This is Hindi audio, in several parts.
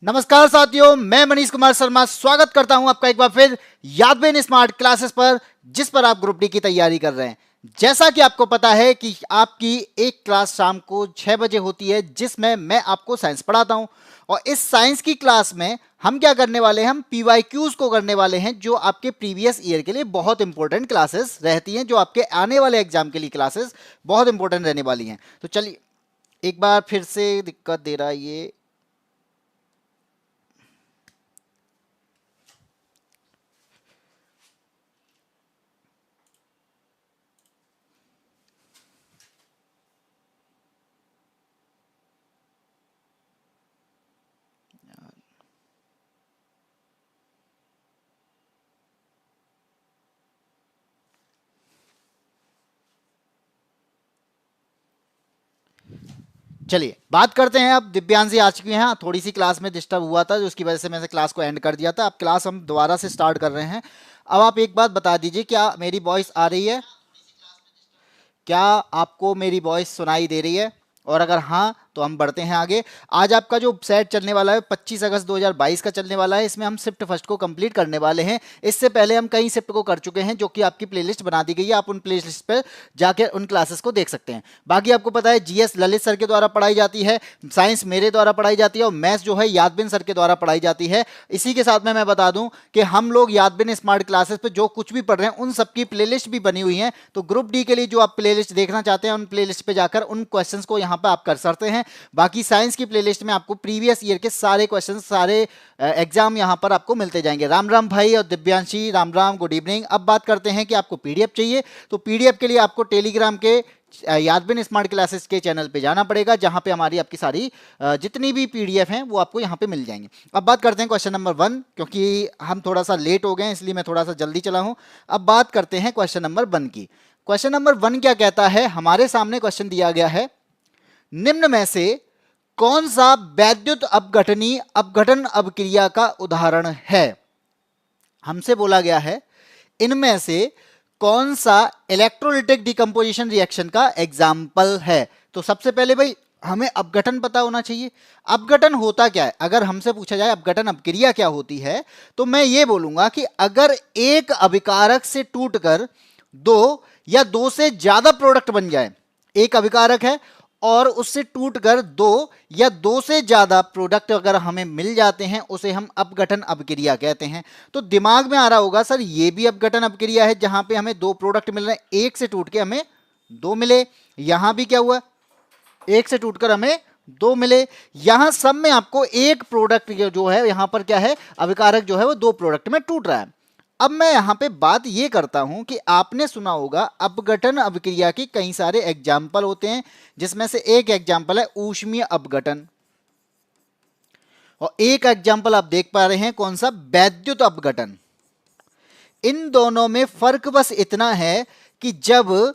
नमस्कार साथियों, मैं मनीष कुमार शर्मा स्वागत करता हूं आपका एक बार फिर यादबीन स्मार्ट क्लासेस पर, जिस पर आप ग्रुप डी की तैयारी कर रहे हैं। जैसा कि आपको पता है कि आपकी एक क्लास शाम को 6 बजे होती है, जिसमें मैं आपको साइंस पढ़ाता हूं। और इस साइंस की क्लास में हम क्या करने वाले हैं, हम पीवाईक्यूज को करने वाले हैं, जो आपके प्रीवियस ईयर के लिए बहुत इंपॉर्टेंट क्लासेस रहती हैं, जो आपके आने वाले एग्जाम के लिए क्लासेस बहुत इंपॉर्टेंट रहने वाली हैं। तो चलिए, एक बार फिर से दिक्कत दे रहा है ये। चलिए बात करते हैं। अब दिव्यांशी आ चुकी हैं। थोड़ी सी क्लास में डिस्टर्ब हुआ था, जो उसकी वजह से मैंने क्लास को एंड कर दिया था। अब क्लास हम दोबारा से स्टार्ट कर रहे हैं। अब आप एक बात बता दीजिए, क्या मेरी वॉइस आ रही है? क्या आपको मेरी वॉइस सुनाई दे रही है? और अगर हाँ तो हम बढ़ते हैं आगे। आज आपका जो सेट चलने वाला है 25 अगस्त 2022 का चलने वाला है। इसमें हम शिफ्ट फर्स्ट को कंप्लीट करने वाले हैं। इससे पहले हम कई शिफ्ट को कर चुके हैं, जो कि आपकी प्लेलिस्ट बना दी गई है। आप उन प्लेलिस्ट पर जाकर उन क्लासेस को देख सकते हैं। बाकी आपको पता है, जीएस ललित सर के द्वारा पढ़ाई जाती है, साइंस मेरे द्वारा पढ़ाई जाती है, और मैथ्स जो है यादबिन सर के द्वारा पढ़ाई जाती है। इसी के साथ में मैं बता दूं कि हम लोग यादबिन स्मार्ट क्लासेस पे जो कुछ भी पढ़ रहे हैं, उन सबकी प्लेलिस्ट भी बनी हुई है। तो ग्रुप डी के लिए जो आप प्लेलिस्ट देखना चाहते हैं, उन प्लेलिस्ट पे जाकर उन क्वेश्चंस को यहाँ पे आप कर सकते हैं। बाकी साइंस की प्लेलिस्ट में आपको प्रीवियस ईयर के सारे क्वेश्चन, सारे एग्जाम यहाँ पर आपको मिलते जाएंगे। राम राम भाई और दिव्यांशी, राम राम, गुड इवनिंग। अब बात करते हैं कि आपको पीडीएफ चाहिए, तो पीडीएफ के लिए आपको टेलीग्राम के यादबिन स्मार्ट क्लासेस के चैनल पे जाना पड़ेगा, जहां पे हमारी आपकी सारी जितनी भी पीडीएफ हैं वो आपको यहाँ पे मिल जाएंगे। अब बात करते हैं क्वेश्चन नंबर 1, क्योंकि हम थोड़ा सा लेट हो गए, इसलिए मैं थोड़ा सा जल्दी चला हूं। अब बात करते हैं क्वेश्चन नंबर 1 की। क्वेश्चन नंबर 1 क्या कहता है? हमारे सामने क्वेश्चन दिया गया है, निम्न में से कौन सा वैद्युत अपघटनी अपघटन अभिक्रिया का उदाहरण है? हमसे बोला गया है इनमें से कौन सा इलेक्ट्रोलिटिक डिकम्पोजिशन रिएक्शन का एग्जाम्पल है। तो सबसे पहले भाई हमें अपघटन पता होना चाहिए। अपघटन होता क्या है? अगर हमसे पूछा जाए अपघटन अपक्रिया क्या होती है, तो मैं ये बोलूंगा कि अगर एक अभिकारक से टूटकर दो या दो से ज्यादा प्रोडक्ट बन जाए, एक अभिकारक है और उससे टूटकर दो या दो से ज्यादा प्रोडक्ट अगर हमें मिल जाते हैं, उसे हम अपघटन अपक्रिया कहते हैं। तो दिमाग में आ रहा होगा, सर ये भी अपघटन अपक्रिया है, जहां पे हमें दो प्रोडक्ट मिल रहे हैं, एक से टूट के हमें दो मिले। यहां भी क्या हुआ, एक से टूटकर हमें दो मिले। यहां सब में आपको एक प्रोडक्ट जो है, यहां पर क्या है, अभिकारक जो है वो दो प्रोडक्ट में टूट रहा है। अब मैं यहां पे बात ये करता हूं कि आपने सुना होगा अपघटन अभिक्रिया के कई सारे एग्जाम्पल होते हैं, जिसमें से एक एग्जाम्पल है ऊष्मीय अपघटन, और एक एग्जाम्पल आप देख पा रहे हैं कौन सा, वैद्युत अपघटन। इन दोनों में फर्क बस इतना है कि जब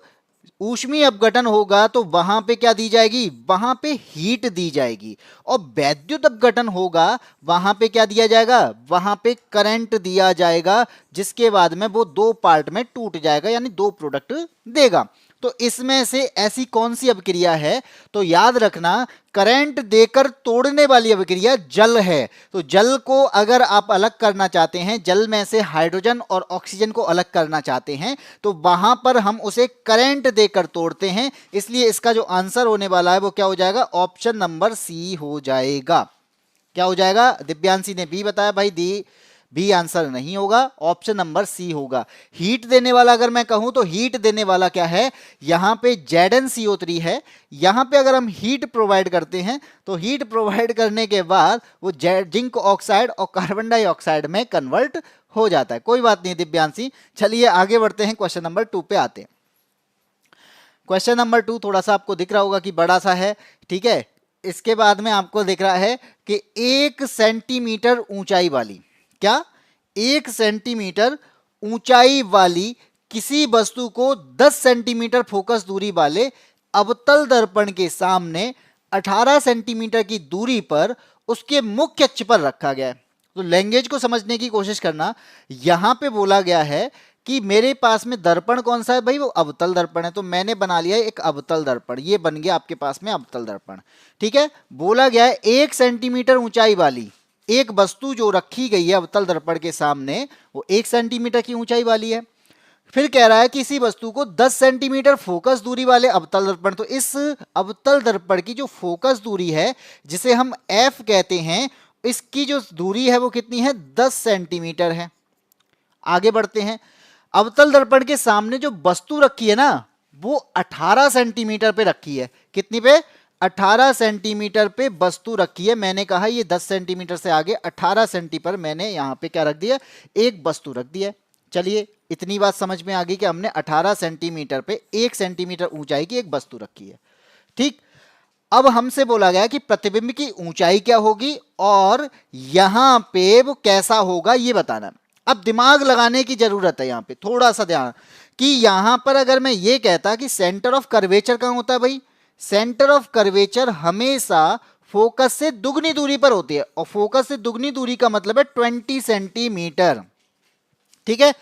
ऊष्मीय अपघटन होगा तो वहां पे क्या दी जाएगी, वहां पे हीट दी जाएगी, और वैद्युत अपघटन होगा वहां पे क्या दिया जाएगा, वहां पे करंट दिया जाएगा, जिसके बाद में वो दो पार्ट में टूट जाएगा, यानी दो प्रोडक्ट देगा। तो इसमें से ऐसी कौन सी अभिक्रिया है? तो याद रखना, करंट देकर तोड़ने वाली अभिक्रिया जल है। तो जल को अगर आप अलग करना चाहते हैं, जल में से हाइड्रोजन और ऑक्सीजन को अलग करना चाहते हैं, तो वहां पर हम उसे करंट देकर तोड़ते हैं। इसलिए इसका जो आंसर होने वाला है वो क्या हो जाएगा, ऑप्शन नंबर सी हो जाएगा। क्या हो जाएगा? दिव्यांशी ने बी बताया, भाई दी बी आंसर नहीं होगा, ऑप्शन नंबर सी होगा। हीट देने वाला अगर मैं कहूं तो हीट देने वाला क्या है, यहां पे ZnCO3 है। यहां पे अगर हम हीट प्रोवाइड करते हैं, तो हीट प्रोवाइड करने के बाद वो जिंक ऑक्साइड और कार्बन डाइऑक्साइड में कन्वर्ट हो जाता है। कोई बात नहीं दिव्यांशी, चलिए आगे बढ़ते हैं, क्वेश्चन नंबर 2 पे आते हैं। क्वेश्चन नंबर 2 थोड़ा सा आपको दिख रहा होगा कि बड़ा सा है, ठीक है। इसके बाद में आपको दिख रहा है कि 1 सेंटीमीटर ऊंचाई वाली, क्या 1 सेंटीमीटर ऊंचाई वाली किसी वस्तु को 10 सेंटीमीटर फोकस दूरी वाले अवतल दर्पण के सामने 18 सेंटीमीटर की दूरी पर उसके मुख्य अक्ष पर रखा गया है। तो लैंग्वेज को समझने की कोशिश करना। यहां पे बोला गया है कि मेरे पास में दर्पण कौन सा है, भाई वो अवतल दर्पण है। तो मैंने बना लिया एक अवतल दर्पण, ये बन गया आपके पास में अवतल दर्पण, ठीक है। बोला गया है 1 सेंटीमीटर ऊंचाई वाली, एक वस्तु जो रखी गई है अवतल दर्पण के सामने वो 1 सेंटीमीटर की ऊंचाई वाली है। फिर कह रहा है कि इसी वस्तु को 10 सेंटीमीटर फोकस दूरी वाले अवतल दर्पण, तो इस अवतल दर्पण की जो फोकस दूरी है जिसे हम F कहते हैं, इसकी जो दूरी है वो कितनी है, 10 सेंटीमीटर है। आगे बढ़ते हैं, अवतल दर्पण के सामने जो वस्तु रखी है ना वो 18 सेंटीमीटर पे रखी है। कितनी पे, 18 सेंटीमीटर पे वस्तु रखी है। मैंने कहा ये 10 सेंटीमीटर से आगे 18 सेंटी पर मैंने यहां पे क्या रख दिया, एक वस्तु रख दिया। चलिए इतनी बात समझ में आ गई कि हमने 18 सेंटीमीटर पे 1 सेंटीमीटर ऊंचाई की एक वस्तु रखी है। ठीक, अब हमसे बोला गया कि प्रतिबिंब की ऊंचाई क्या होगी और यहां पे वो कैसा होगा ये बताना। अब दिमाग लगाने की जरूरत है यहां पे, थोड़ा सा ध्यान कि यहां पर अगर मैं ये कहता कि सेंटर ऑफ कर्वेचर कहां होता है भाई, सेंटर ऑफ कर्वेचर हमेशा फोकस से दुगनी दूरी पर होती है, और फोकस से दुगनी दूरी का मतलब है 20 सेंटीमीटर। ठीक है,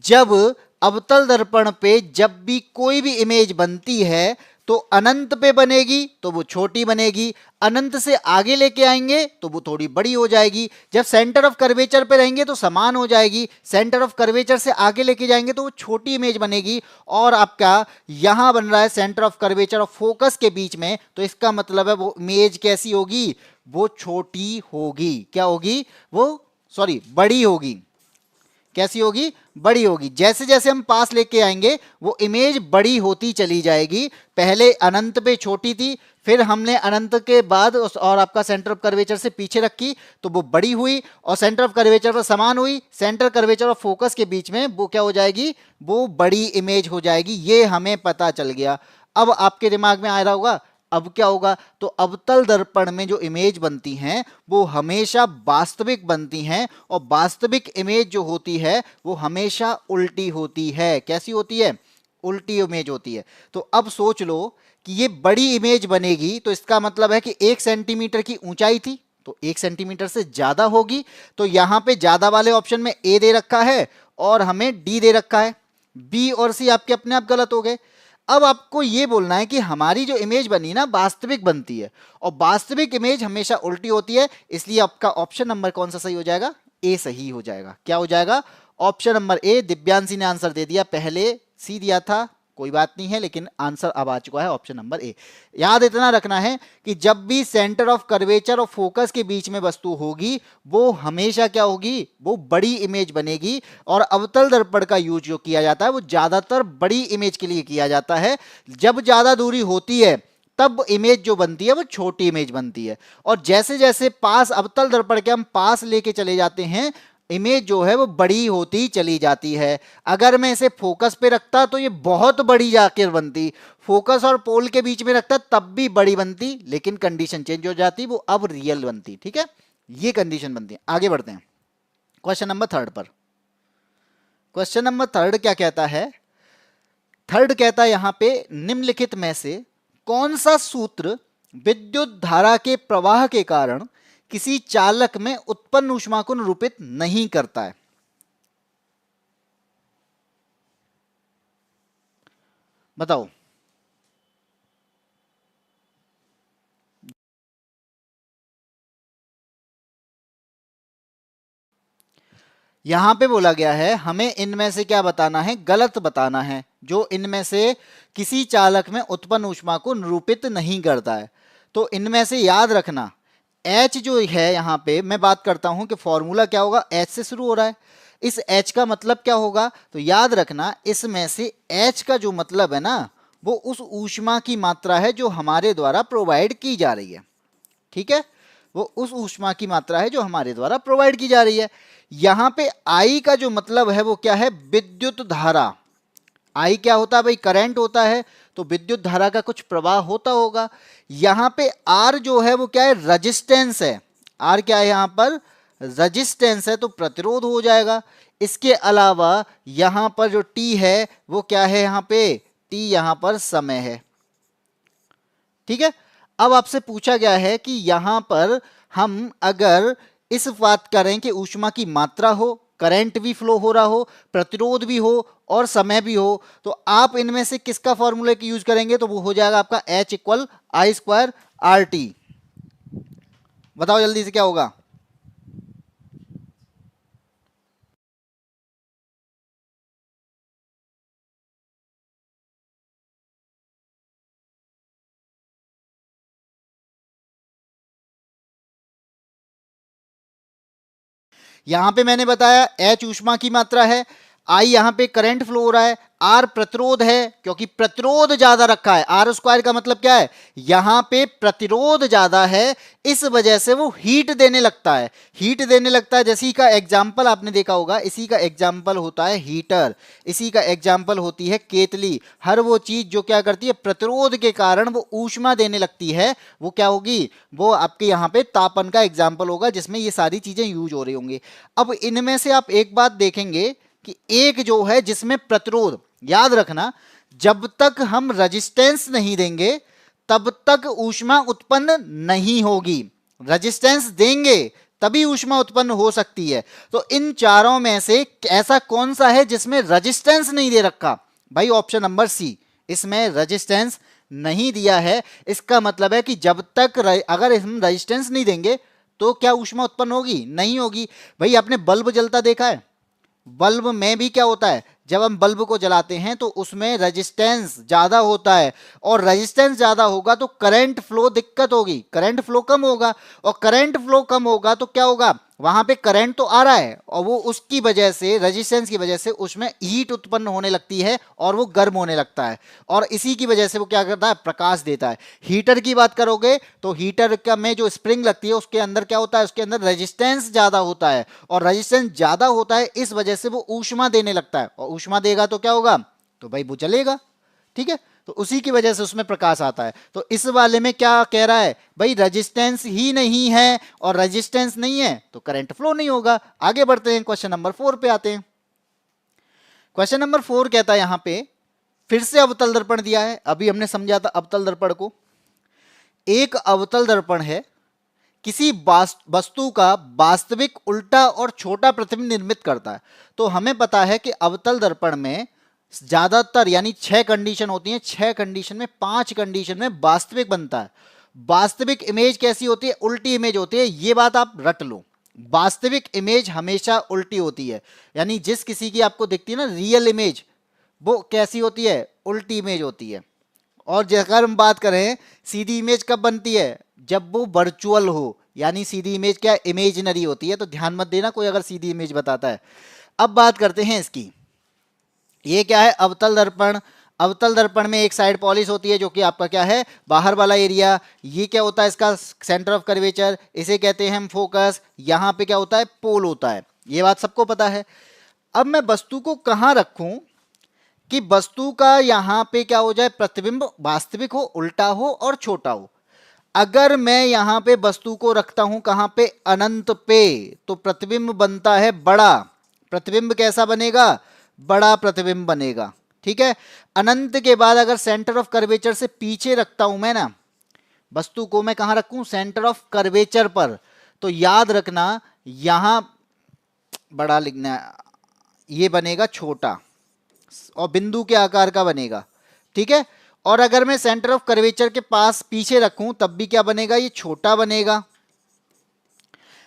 जब अवतल दर्पण पे जब भी कोई भी इमेज बनती है तो अनंत पे बनेगी तो वो छोटी बनेगी, अनंत से आगे लेके आएंगे तो वो थोड़ी बड़ी हो जाएगी, जब सेंटर ऑफ कर्वेचर पे रहेंगे तो समान हो जाएगी, सेंटर ऑफ कर्वेचर से आगे लेके जाएंगे तो वो छोटी इमेज बनेगी। और आपका यहां बन रहा है सेंटर ऑफ कर्वेचर और फोकस के बीच में, तो इसका मतलब है वो इमेज कैसी होगी, वो छोटी होगी। क्या होगी वो, सॉरी बड़ी होगी। कैसी होगी, बड़ी होगी। जैसे जैसे हम पास लेके आएंगे वो इमेज बड़ी होती चली जाएगी। पहले अनंत पे छोटी थी, फिर हमने अनंत के बाद और आपका सेंटर ऑफ कर्वेचर से पीछे रखी तो वो बड़ी हुई, और सेंटर ऑफ कर्वेचर पर समान हुई, सेंटर कर्वेचर और फोकस के बीच में वो क्या हो जाएगी, वो बड़ी इमेज हो जाएगी। ये हमें पता चल गया। अब आपके दिमाग में आ रहा होगा अब क्या होगा, तो अवतल दर्पण में जो इमेज बनती हैं वो हमेशा वास्तविक बनती हैं, और वास्तविक इमेज जो होती है वो हमेशा उल्टी होती है। कैसी होती है, उल्टी इमेज होती है। तो अब सोच लो कि ये बड़ी इमेज बनेगी तो इसका मतलब है कि 1 सेंटीमीटर की ऊंचाई थी तो 1 सेंटीमीटर से ज्यादा होगी। तो यहां पे ज्यादा वाले ऑप्शन में ए दे रखा है और हमें डी दे रखा है, बी और सी आपके अपने आप गलत हो गए। अब आपको यह बोलना है कि हमारी जो इमेज बनी ना वास्तविक बनती है, और वास्तविक इमेज हमेशा उल्टी होती है, इसलिए आपका ऑप्शन नंबर कौन सा सही हो जाएगा, ए सही हो जाएगा। क्या हो जाएगा, ऑप्शन नंबर ए। दिव्यांशी ने आंसर दे दिया, पहले सी दिया था, कोई बात नहीं है, लेकिन आंसर अब आ चुका है ऑप्शन नंबर ए। याद इतना रखना है कि जब भी सेंटर ऑफ कर्वेचर और फोकस के बीच में वस्तु होगी वो हमेशा क्या होगी, वो बड़ी इमेज बनेगी। और अवतल दर्पण का यूज जो किया जाता है वो ज्यादातर बड़ी इमेज के लिए किया जाता है। जब ज्यादा दूरी होती है तब इमेज जो बनती है वो छोटी इमेज बनती है, और जैसे जैसे पास अवतल दर्पण के हम पास लेके चले जाते हैं इमेज जो है वो बड़ी होती चली जाती है। अगर मैं इसे फोकस पे रखता तो ये बहुत बड़ी जाकर बनती, फोकस और पोल के बीच में रखता तब भी बड़ी बनती, लेकिन कंडीशन चेंज हो जाती, वो अब रियल बनती। ठीक है, ये कंडीशन बनती है। आगे बढ़ते हैं क्वेश्चन नंबर 3 पर। क्वेश्चन नंबर 3 क्या कहता है, थर्ड कहता है यहां पे निम्नलिखित में से कौन सा सूत्र विद्युत धारा के प्रवाह के कारण किसी चालक में उत्पन्न ऊष्मा को निरूपित नहीं करता है। बताओ। यहां पे बोला गया है हमें इनमें से क्या बताना है, गलत बताना है, जो इनमें से किसी चालक में उत्पन्न ऊष्मा को निरूपित नहीं करता है। तो इनमें से याद रखना H जो है यहां पे मैं बात करता हूं कि फॉर्मूला क्या होगा, H से शुरू हो रहा है। इस H का मतलब क्या होगा, तो याद रखना इसमें से H का जो मतलब है ना वो उस ऊष्मा की मात्रा है जो हमारे द्वारा प्रोवाइड की जा रही है। ठीक है, वो उस ऊष्मा की मात्रा है जो हमारे द्वारा प्रोवाइड की जा रही है। यहां पे I का जो मतलब है वो क्या है, विद्युत धारा। I क्या होता है भाई, करंट होता है, तो विद्युत धारा का कुछ प्रवाह होता होगा। यहां पे R जो है वो क्या है, रेजिस्टेंस है। R क्या है यहां पर, रेजिस्टेंस है, तो प्रतिरोध हो जाएगा। इसके अलावा यहां पर जो T है वो क्या है, यहां पे T यहां पर समय है। ठीक है, अब आपसे पूछा गया है कि यहां पर हम अगर इस बात करें कि ऊष्मा की मात्रा हो, करंट भी फ्लो हो रहा हो, प्रतिरोध भी हो और समय भी हो, तो आप इनमें से किसका फॉर्मूला की यूज करेंगे, तो वो हो जाएगा आपका H equal I square RT। बताओ जल्दी से क्या होगा। यहां पे मैंने बताया H ऊष्मा की मात्रा है, I यहां पे करंट फ्लो हो रहा है, R प्रतिरोध है, क्योंकि प्रतिरोध ज्यादा रखा है, R स्क्वायर का मतलब क्या है, यहां पे प्रतिरोध ज्यादा है, इस वजह से वो हीट देने लगता है। हीट देने लगता है, जैसे का एग्जाम्पल आपने देखा होगा, इसी का एग्जाम्पल होता है हीटर, इसी का एग्जाम्पल होती है केतली। हर वो चीज जो क्या करती है, प्रतिरोध के कारण वो ऊष्मा देने लगती है, वो क्या होगी, वो आपके यहाँ पे तापन का एग्जाम्पल होगा, जिसमें ये सारी चीजें यूज हो रही होंगी। अब इनमें से आप एक बात देखेंगे कि एक जो है जिसमें प्रतिरोध, याद रखना, जब तक हम रेजिस्टेंस नहीं देंगे तब तक ऊष्मा उत्पन्न नहीं होगी, रेजिस्टेंस देंगे तभी ऊष्मा उत्पन्न हो सकती है। तो इन चारों में से ऐसा कौन सा है जिसमें रेजिस्टेंस नहीं दे रखा, भाई ऑप्शन नंबर सी, इसमें रेजिस्टेंस नहीं दिया है। इसका मतलब है कि जब तक अगर हम रेजिस्टेंस नहीं देंगे तो क्या ऊष्मा उत्पन्न होगी, नहीं होगी। भाई आपने बल्ब जलता देखा है, बल्ब में भी क्या होता है, जब हम बल्ब को जलाते हैं तो उसमें रेजिस्टेंस ज्यादा होता है, और रेजिस्टेंस ज्यादा होगा तो करंट फ्लो दिक्कत होगी, करंट फ्लो कम होगा, और करंट फ्लो कम होगा तो क्या होगा, वहां पे करंट तो आ रहा है और वो उसकी वजह से, रेजिस्टेंस की वजह से उसमें हीट उत्पन्न होने लगती है और वो गर्म होने लगता है, और इसी की वजह से वो क्या करता है, प्रकाश देता है। हीटर की बात करोगे तो हीटर का में जो स्प्रिंग लगती है उसके अंदर क्या होता है, उसके अंदर रेजिस्टेंस ज्यादा होता है, और रेजिस्टेंस ज्यादा होता है इस वजह से वो ऊष्मा देने लगता है, और ऊष्मा देगा तो क्या होगा, तो भाई वो जलेगा, ठीक है। तो उसी की वजह से उसमें प्रकाश आता है। तो इस वाले में क्या कह रहा है, भाई रेजिस्टेंस ही नहीं है, और रेजिस्टेंस नहीं है तो करंट फ्लो नहीं होगा। आगे बढ़ते हैं, क्वेश्चन नंबर 4 पे आते हैं। क्वेश्चन नंबर 4 कहता है यहां पे, फिर से अवतल दर्पण दिया है, अभी हमने समझा था अवतल दर्पण को। एक अवतल दर्पण है, किसी वस्तु का वास्तविक उल्टा और छोटा प्रतिबिंब निर्मित करता है। तो हमें पता है कि अवतल दर्पण में ज्यादातर यानी 6 कंडीशन होती हैं, 6 कंडीशन में 5 कंडीशन में वास्तविक बनता है। वास्तविक इमेज कैसी होती है, उल्टी इमेज होती है, ये बात आप रट लो। वास्तविक इमेज हमेशा उल्टी होती है, यानी जिस किसी की आपको दिखती है ना रियल इमेज, वो कैसी होती है, उल्टी इमेज होती है। और अगर हम बात करें सीधी इमेज कब बनती है, जब वो वर्चुअल हो, यानी सीधी इमेज क्या इमेजिनरी होती है। तो ध्यान मत देना कोई अगर सीधी इमेज बताता है। अब बात करते हैं इसकी, ये क्या है, अवतल दर्पण। अवतल दर्पण में एक साइड पॉलिश होती है जो कि आपका क्या है, बाहर वाला एरिया। ये क्या होता है, इसका सेंटर ऑफ कर्वेचर, इसे कहते हैं हम फोकस। यहाँ पे क्या होता है, पोल होता है, ये बात सबको पता है। अब मैं वस्तु को कहाँ रखूं कि वस्तु का यहां पे क्या हो जाए, प्रतिबिंब वास्तविक हो, उल्टा हो और छोटा हो। अगर मैं यहां पे वस्तु को रखता हूं कहां पे, अनंत पे, तो प्रतिबिंब बनता है बड़ा। प्रतिबिंब कैसा बनेगा, बड़ा प्रतिबिंब बनेगा, ठीक है। अनंत के बाद अगर सेंटर ऑफ कर्वेचर से पीछे रखता हूं मैं ना, वस्तु को मैं कहां रखूं, सेंटर ऑफ कर्वेचर पर, तो याद रखना यहां बड़ा लिखना, ये बनेगा छोटा और बिंदु के आकार का बनेगा, ठीक है। और अगर मैं सेंटर ऑफ कर्वेचर के पास पीछे रखूं तब भी क्या बनेगा, ये छोटा बनेगा।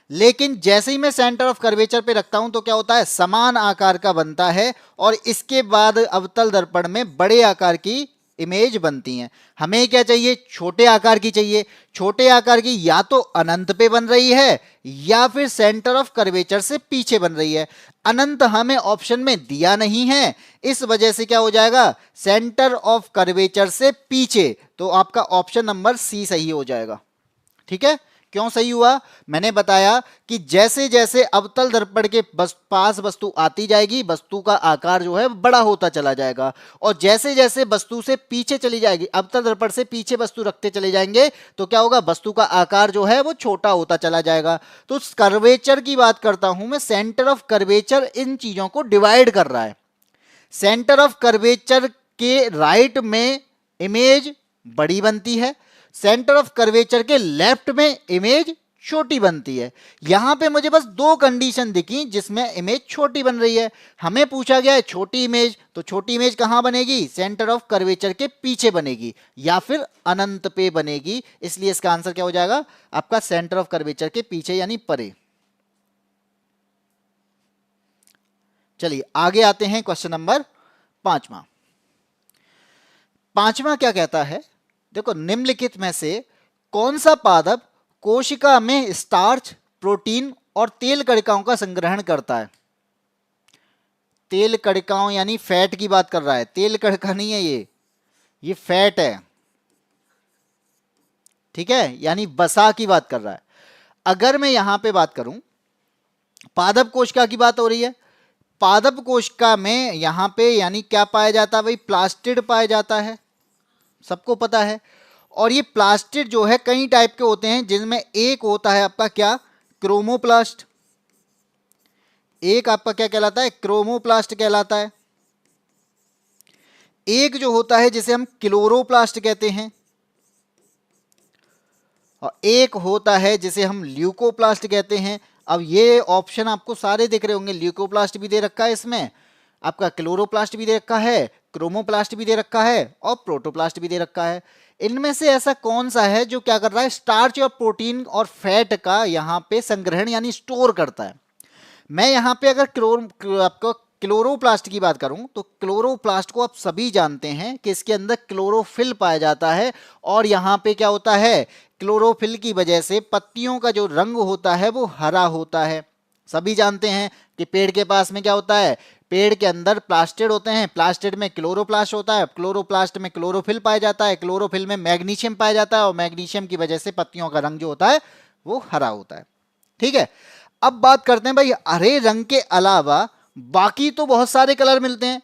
लेकिन जैसे ही मैं सेंटर ऑफ कर्वेचर पे रखता हूं तो क्या होता है, समान आकार का बनता है, और इसके बाद अवतल दर्पण में बड़े आकार की इमेज बनती हैं। हमें क्या चाहिए, छोटे आकार की चाहिए। छोटे आकार की या तो अनंत पे बन रही है या फिर सेंटर ऑफ कर्वेचर से पीछे बन रही है। अनंत हमें ऑप्शन में दिया नहीं है, इस वजह से क्या हो जाएगा, सेंटर ऑफ कर्वेचर से पीछे। तो आपका ऑप्शन नंबर सी सही हो जाएगा, ठीक है। क्यों सही हुआ, मैंने बताया कि जैसे जैसे अवतल दर्पण के पास वस्तु आती जाएगी, वस्तु का आकार जो है बड़ा होता चला जाएगा, और जैसे जैसे वस्तु से पीछे चली जाएगी, अवतल दर्पण से पीछे वस्तु रखते चले जाएंगे तो क्या होगा, वस्तु का आकार जो है वो छोटा होता चला जाएगा। तो कर्वेचर की बात करता हूं मैं, सेंटर ऑफ कर्वेचर इन चीजों को डिवाइड कर रहा है। सेंटर ऑफ कर्वेचर के राइट में इमेज बड़ी बनती है, सेंटर ऑफ कर्वेचर के लेफ्ट में इमेज छोटी बनती है। यहां पे मुझे बस 2 कंडीशन दिखी जिसमें इमेज छोटी बन रही है। हमें पूछा गया है छोटी इमेज, तो छोटी इमेज कहां बनेगी, सेंटर ऑफ कर्वेचर के पीछे बनेगी या फिर अनंत पे बनेगी। इसलिए इसका आंसर क्या हो जाएगा, आपका सेंटर ऑफ कर्वेचर के पीछे यानी परे। चलिए आगे आते हैं, क्वेश्चन नंबर 5वां। 5वां क्या कहता है, देखो निम्नलिखित में से कौन सा पादप कोशिका में स्टार्च, प्रोटीन और तेल कणिकाओं का संग्रहण करता है। तेल कणिकाओं यानी फैट की बात कर रहा है, तेल कणिका नहीं है ये फैट है, ठीक है, यानी वसा की बात कर रहा है। अगर मैं यहां पे बात करूं, पादप कोशिका की बात हो रही है, पादप कोशिका में यहां पे यानी क्या पाया जाता है भाई, प्लास्टिड पाया जाता है, सबको पता है। और ये प्लास्टिड जो है कई टाइप के होते हैं, जिनमें एक होता है आपका क्या, क्रोमोप्लास्ट। एक आपका क्या कहलाता है, क्रोमोप्लास्ट कहलाता है। एक जो होता है जिसे हम क्लोरोप्लास्ट कहते हैं, और एक होता है जिसे हम ल्यूकोप्लास्ट कहते हैं। अब ये ऑप्शन आपको सारे दिख रहे होंगे, ल्यूकोप्लास्ट भी दे रखा है इसमें, आपका क्लोरोप्लास्ट भी दे रखा है, क्रोमोप्लास्ट भी दे रखा है, और प्रोटोप्लास्ट भी दे रखा है। इनमें से ऐसा कौन सा है जो क्या कर रहा है, स्टार्च और प्रोटीन और फैट का यहां पे संग्रहण यानी स्टोर करता है। मैं यहां पे अगर आपको क्लोरोप्लास्ट की बात करूं, तो क्लोरोप्लास्ट को आप सभी जानते हैं कि इसके अंदर क्लोरोफिल पाया जाता है। और यहां पे क्या होता है, क्लोरोफिल की वजह से पत्तियों का जो रंग होता है वो हरा होता है। सभी जानते हैं कि पेड़ के पास में क्या होता है, पेड़ के अंदर प्लास्टिड होते हैं, प्लास्टिड में क्लोरोप्लास्ट होता है, क्लोरोप्लास्ट में क्लोरोफिल पाया जाता है, क्लोरोफिल में मैग्नीशियम पाया जाता है, और मैग्नीशियम की वजह से पत्तियों का रंग जो होता है वो हरा होता है। ठीक है, अब बात करते हैं भाई, हरे रंग के अलावा बाकी तो बहुत सारे कलर मिलते हैं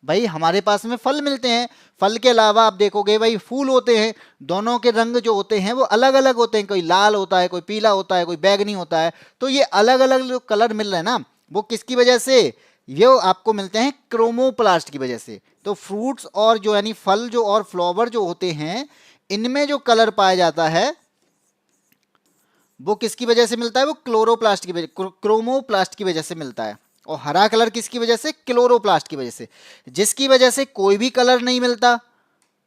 भाई, हमारे पास में फल मिलते हैं, फल के अलावा आप देखोगे भाई फूल होते हैं, दोनों के रंग जो होते हैं वो अलग अलग होते हैं, कोई लाल होता है, कोई पीला होता है, कोई बैगनी होता है। तो ये अलग अलग जो कलर मिल रहे हैं ना, वो किसकी वजह से, ये आपको मिलते हैं क्रोमोप्लास्ट की वजह से। तो फ्रूट्स और जो यानी फल जो और फ्लावर जो होते हैं, इनमें जो कलर पाया जाता है वो किसकी वजह से मिलता है, वो क्लोरोप्लास्ट की वजह, क्रोमोप्लास्ट की वजह से मिलता है। और हरा कलर किसकी वजह से, क्लोरोप्लास्ट की वजह से। जिसकी वजह से कोई भी कलर नहीं मिलता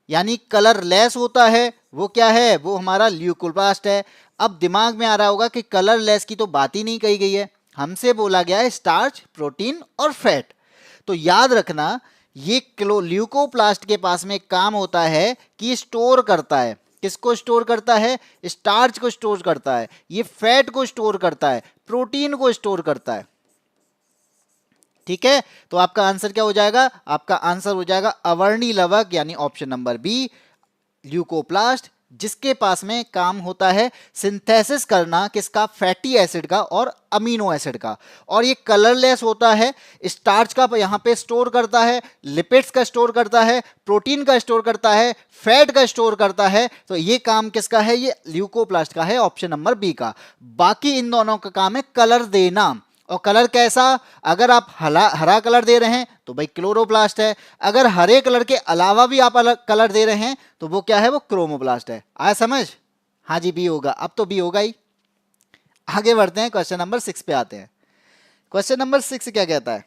यानी कलर लेस होता है, वो क्या है, वो हमारा ल्यूकोप्लास्ट है। अब दिमाग में आ रहा होगा कि कलर लेस की तो बात ही नहीं कही गई है, हमसे बोला गया है स्टार्च, प्रोटीन और फैट। तो याद रखना, ये ल्यूकोप्लास्ट के पास में एक काम होता है कि स्टोर करता है, किसको स्टोर करता है, स्टार्च को स्टोर करता है, ये फैट को स्टोर करता है, प्रोटीन को स्टोर करता है। ठीक है, तो आपका आंसर क्या हो जाएगा, आपका आंसर हो जाएगा अवर्णी लवक यानी ऑप्शन नंबर बी, ल्यूकोप्लास्ट, जिसके पास में काम होता है सिंथेसिस करना किसका, फैटी एसिड का और अमीनो एसिड का। और ये कलरलेस होता है, स्टार्च का यहाँ पे स्टोर करता है, लिपिड्स का स्टोर करता है, प्रोटीन का स्टोर करता है, फैट का स्टोर करता है। तो ये काम किसका है, ये ल्यूकोप्लास्ट का है, ऑप्शन नंबर बी का। बाकी इन दोनों का काम है कलर देना। और कलर कैसा, अगर आप हरा कलर दे रहे हैं तो भाई क्लोरोप्लास्ट है, अगर हरे कलर के अलावा भी आप अलग कलर दे रहे हैं तो वो क्या है, वो क्रोमोप्लास्ट है। आया समझ, हाँ जी बी होगा, अब तो बी होगा ही। आगे बढ़ते हैं, क्वेश्चन नंबर 6 पे आते हैं। क्वेश्चन नंबर 6 क्या कहता है,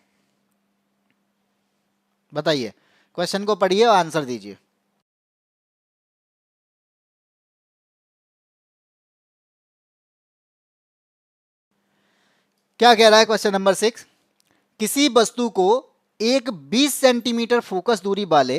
बताइए, क्वेश्चन को पढ़िए और आंसर दीजिए। क्या कह रहा है क्वेश्चन नंबर 6, किसी वस्तु को एक 20 सेंटीमीटर फोकस दूरी वाले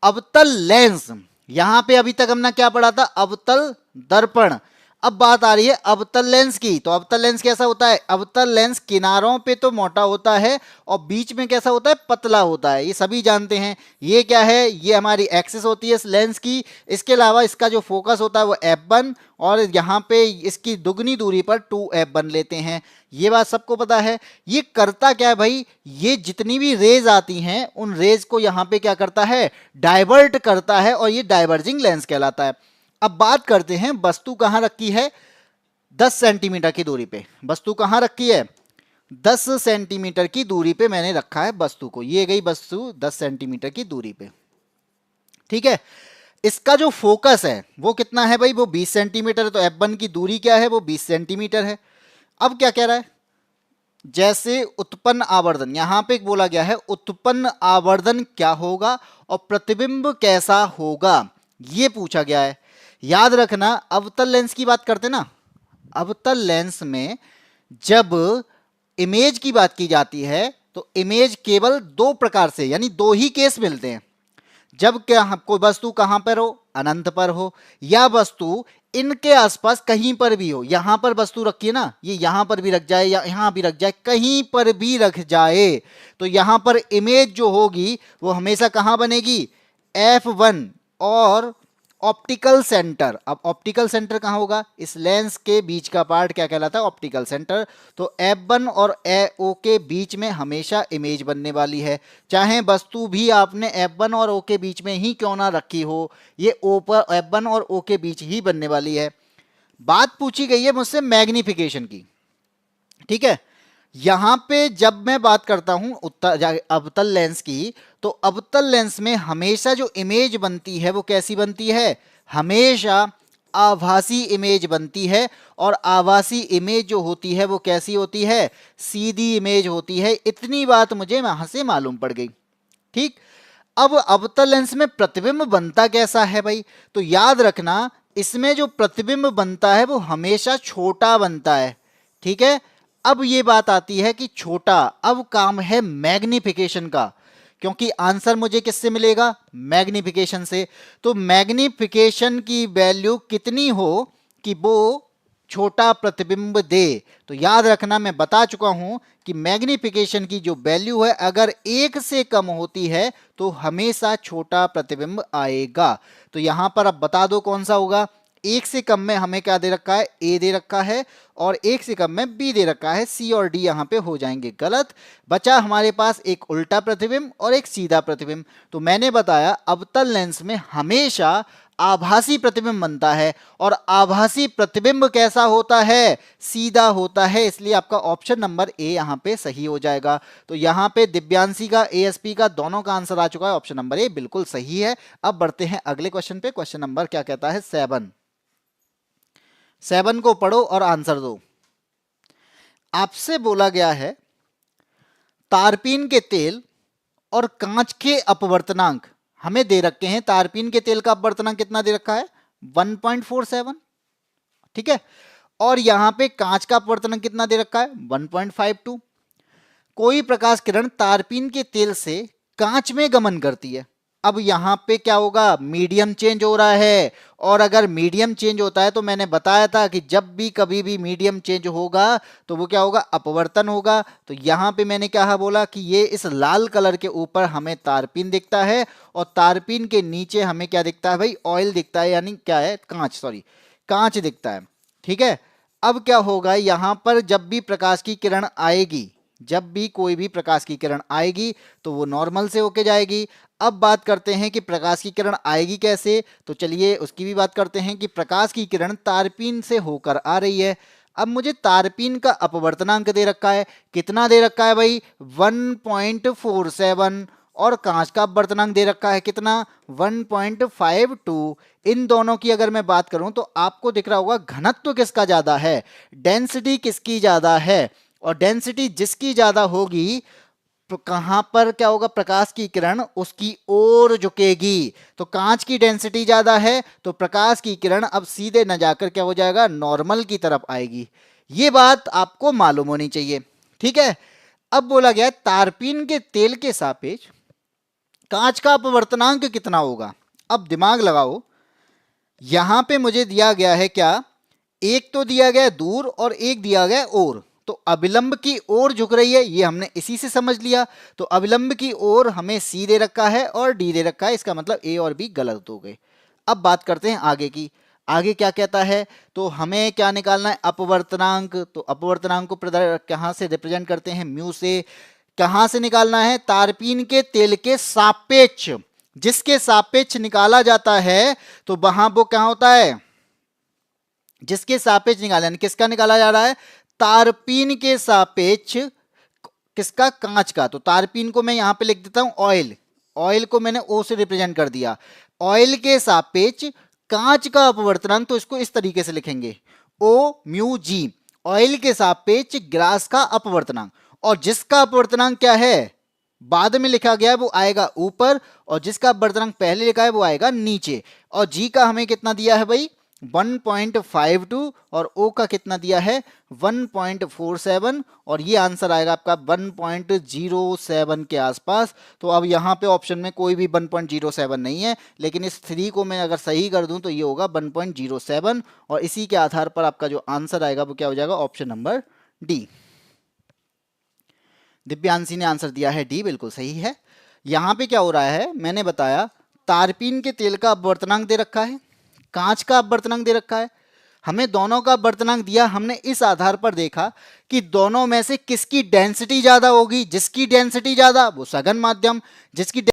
अवतल लेंस, यहां पे अभी तक हमने क्या पढ़ा था, अवतल दर्पण। अब बात आ रही है अवतल लेंस की। तो अवतल लेंस कैसा होता है, अवतल लेंस किनारों पे तो मोटा होता है और बीच में कैसा होता है, पतला होता है, ये सभी जानते हैं। ये क्या है, ये हमारी एक्सिस होती है इस लेंस की। इसके अलावा इसका जो फोकस होता है वो f1, और यहाँ पे इसकी दुगनी दूरी पर 2f1 लेते हैं, ये बात सबको पता है। ये करता क्या है भाई, ये जितनी भी रेज आती हैं उन रेज को यहाँ पे क्या करता है, डाइवर्ट करता है, और ये डाइवर्जिंग लेंस कहलाता है। अब बात करते हैं वस्तु कहां रखी है, 10 सेंटीमीटर की दूरी पे। वस्तु कहां रखी है, 10 सेंटीमीटर की दूरी पे मैंने रखा है वस्तु को, ये गई वस्तु 10 सेंटीमीटर की दूरी पे। ठीक है, इसका जो फोकस है वो कितना है भाई, वो 20 सेंटीमीटर है। तो f1 की दूरी क्या है, वो 20 सेंटीमीटर है। अब क्या कह रहा है, जैसे उत्पन्न आवर्धन, यहां पे बोला गया है उत्पन्न आवर्धन क्या होगा और प्रतिबिंब कैसा होगा, ये पूछा गया है। याद रखना, अवतल लेंस की बात करते ना, अवतल लेंस में जब इमेज की बात की जाती है तो इमेज केवल दो प्रकार से यानी दो ही केस मिलते हैं। जब क्या कोई वस्तु कहां पर हो, अनंत पर हो, या वस्तु इनके आसपास कहीं पर भी हो, यहां पर वस्तु रखी है ना, ये यहां पर भी रख जाए या यहां भी रख जाए, कहीं पर भी रख जाए, तो यहां पर इमेज जो होगी वो हमेशा कहां बनेगी, F1। और ऑप्टिकल सेंटर, अब ऑप्टिकल सेंटर कहां होगा, इस लेंस के बीच का पार्ट क्या कहलाता है, ऑप्टिकल सेंटर। तो F1 और O के बीच में हमेशा इमेज बनने वाली है, चाहे वस्तु भी आपने F1 और O के बीच में ही क्यों ना रखी हो, ये O पर F1 और O के बीच ही बनने वाली है। बात पूछी गई है मुझसे मैग्निफिकेशन की, ठीक है। यहां पे जब मैं बात करता हूं अवतल लेंस की, तो अवतल लेंस में हमेशा जो इमेज बनती है वो कैसी बनती है, हमेशा आभासी इमेज बनती है। और आभासी इमेज जो होती है वो कैसी होती है, सीधी इमेज होती है। इतनी बात मुझे वहां से मालूम पड़ गई, ठीक। अब अवतल लेंस में प्रतिबिंब बनता कैसा है भाई, तो याद रखना इसमें जो प्रतिबिंब बनता है वो हमेशा छोटा बनता है, ठीक है। अब ये बात आती है कि छोटा, अब काम है मैग्निफिकेशन का, क्योंकि आंसर मुझे किससे मिलेगा, मैग्निफिकेशन से। तो मैग्निफिकेशन की वैल्यू कितनी हो कि वो छोटा प्रतिबिंब दे, तो याद रखना मैं बता चुका हूं कि मैग्निफिकेशन की जो वैल्यू है अगर 1 से कम होती है तो हमेशा छोटा प्रतिबिंब आएगा। तो यहां पर अब बता दो कौन सा होगा, 1 से कम में हमें क्या दे रखा है, ए दे रखा है, और 1 से कम में बी दे रखा है, सी और डी यहां पे हो जाएंगे गलत। बचा हमारे पास एक उल्टा प्रतिबिंब और एक सीधा प्रतिबिंब। तो मैंने बताया अवतल लेंस में हमेशा आभासी प्रतिबिंब बनता है, और आभासी प्रतिबिंब कैसा होता है, सीधा होता है, इसलिए आपका ऑप्शन नंबर ए यहां पे सही हो जाएगा। तो यहां पे दिव्यांशी का, एएसपी का, दोनों का आंसर आ चुका है, ऑप्शन नंबर ए बिल्कुल सही है। अब बढ़ते हैं अगले क्वेश्चन पे। क्वेश्चन नंबर क्या कहता है, 7 को पढ़ो और आंसर दो। आपसे बोला गया है तारपीन के तेल और कांच के अपवर्तनांक हमें दे रखे हैं। तारपीन के तेल का अपवर्तनांक कितना दे रखा है, 1.47, ठीक है। और यहां पे कांच का अपवर्तनांक कितना दे रखा है, 1.52। कोई प्रकाश किरण तारपीन के तेल से कांच में गमन करती है। अब यहां पे क्या होगा, मीडियम चेंज हो रहा है, और अगर मीडियम चेंज होता है तो मैंने बताया था कि जब भी कभी भी मीडियम चेंज होगा तो वो क्या होगा, अपवर्तन होगा। तो यहां पे मैंने क्या बोला कि ये इस लाल कलर के ऊपर हमें तारपीन दिखता है, और तारपीन के नीचे हमें क्या दिखता है भाई, ऑयल दिखता है, यानी क्या है, कांच, सॉरी कांच दिखता है, ठीक है। अब क्या होगा, यहां पर जब भी प्रकाश की किरण आएगी, जब भी कोई भी प्रकाश की किरण आएगी तो वो नॉर्मल से होके जाएगी। अब बात करते हैं कि प्रकाश की किरण आएगी कैसे, तो चलिए उसकी भी बात करते हैं कि प्रकाश की किरण तारपीन से होकर आ रही है। अब मुझे तारपीन का अपवर्तनांक दे रखा है, कितना दे रखा है भाई, 1.47, और कांच का अपवर्तनांक दे रखा है कितना, 1.52। इन दोनों की अगर मैं बात करूं तो आपको दिख रहा होगा घनत्व किसका ज्यादा है, डेंसिटी किसकी ज्यादा है, और डेंसिटी जिसकी ज्यादा होगी तो कहां पर क्या होगा, प्रकाश की किरण उसकी ओर झुकेगी। तो कांच की डेंसिटी ज्यादा है तो प्रकाश की किरण अब सीधे न जाकर क्या हो जाएगा, नॉर्मल की तरफ आएगी। ये बात आपको मालूम होनी चाहिए, ठीक है। अब बोला गया तारपीन के तेल के सापेक्ष कांच का अपवर्तनांक कितना होगा। अब दिमाग लगाओ, यहां पे मुझे दिया गया है क्या, एक तो दिया गया दूर और एक दिया गया और, तो अविलंब की ओर झुक रही है, ये हमने इसी से समझ लिया। तो अविलंब की ओर हमें सी दे रखा है और डी दे रखा है, इसका मतलब ए और बी गलत हो गए। अब बात करते हैं आगे की, आगे क्या कहता है, तो हमें क्या निकालना है, अपवर्तनांक। तो अपवर्तनांक को कहां से रिप्रेजेंट करते हैं, म्यू से। कहां से निकालना है, तारपीन के तेल के सापेक्ष, जिसके सापेक्ष निकाला जाता है तो वहां वो क्या होता है, जिसके सापेक्ष निकाला, यानी किसका निकाला जा रहा है, तारपीन के सापेक्ष किसका, कांच का। तो तारपीन को मैं यहां पे लिख देता हूं ऑयल, ऑयल को मैंने ओ से रिप्रेजेंट कर दिया, ऑयल के सापेक्ष कांच का अपवर्तनांक, तो इसको इस तरीके से लिखेंगे ओ म्यू जी, ऑयल के सापेक्ष ग्लास का अपवर्तनांक। और जिसका अपवर्तनांक क्या है, बाद में लिखा गया है वो आएगा ऊपर, और जिसका अपवर्तनांक पहले लिखा है वो आएगा नीचे। और जी का हमें कितना दिया है भाई, 1.52 और O का कितना दिया है 1.47 और ये आंसर आएगा आपका 1.07 के आसपास। तो अब यहाँ पे ऑप्शन में कोई भी 1.07 नहीं है, लेकिन इस 3 को मैं अगर सही कर दूं तो ये होगा 1.07 और इसी के आधार पर आपका जो आंसर आएगा वो क्या हो जाएगा, ऑप्शन नंबर डी। दिव्यांशी ने आंसर दिया है डी, बिल्कुल सही है। यहाँ पे क्या हो रहा है, मैंने बताया तारपीन के तेल का अपवर्तनांक दे रखा है, कांच का अपवर्तनांक दे रखा है, हमें दोनों का अपवर्तनांक दिया। हमने इस आधार पर देखा कि दोनों में से किसकी डेंसिटी ज्यादा होगी, जिसकी डेंसिटी ज्यादा वो सघन माध्यम, जिसकी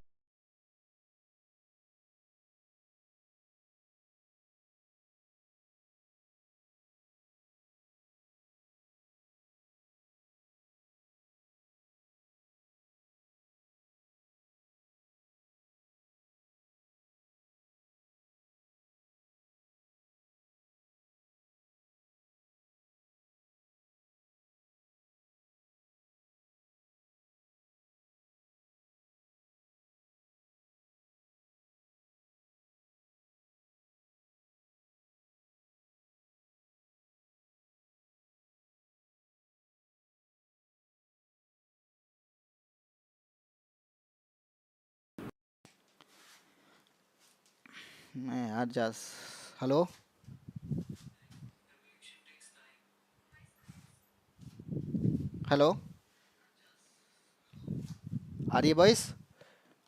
मैं यार जा हेलो हेलो आ रही है वॉइस,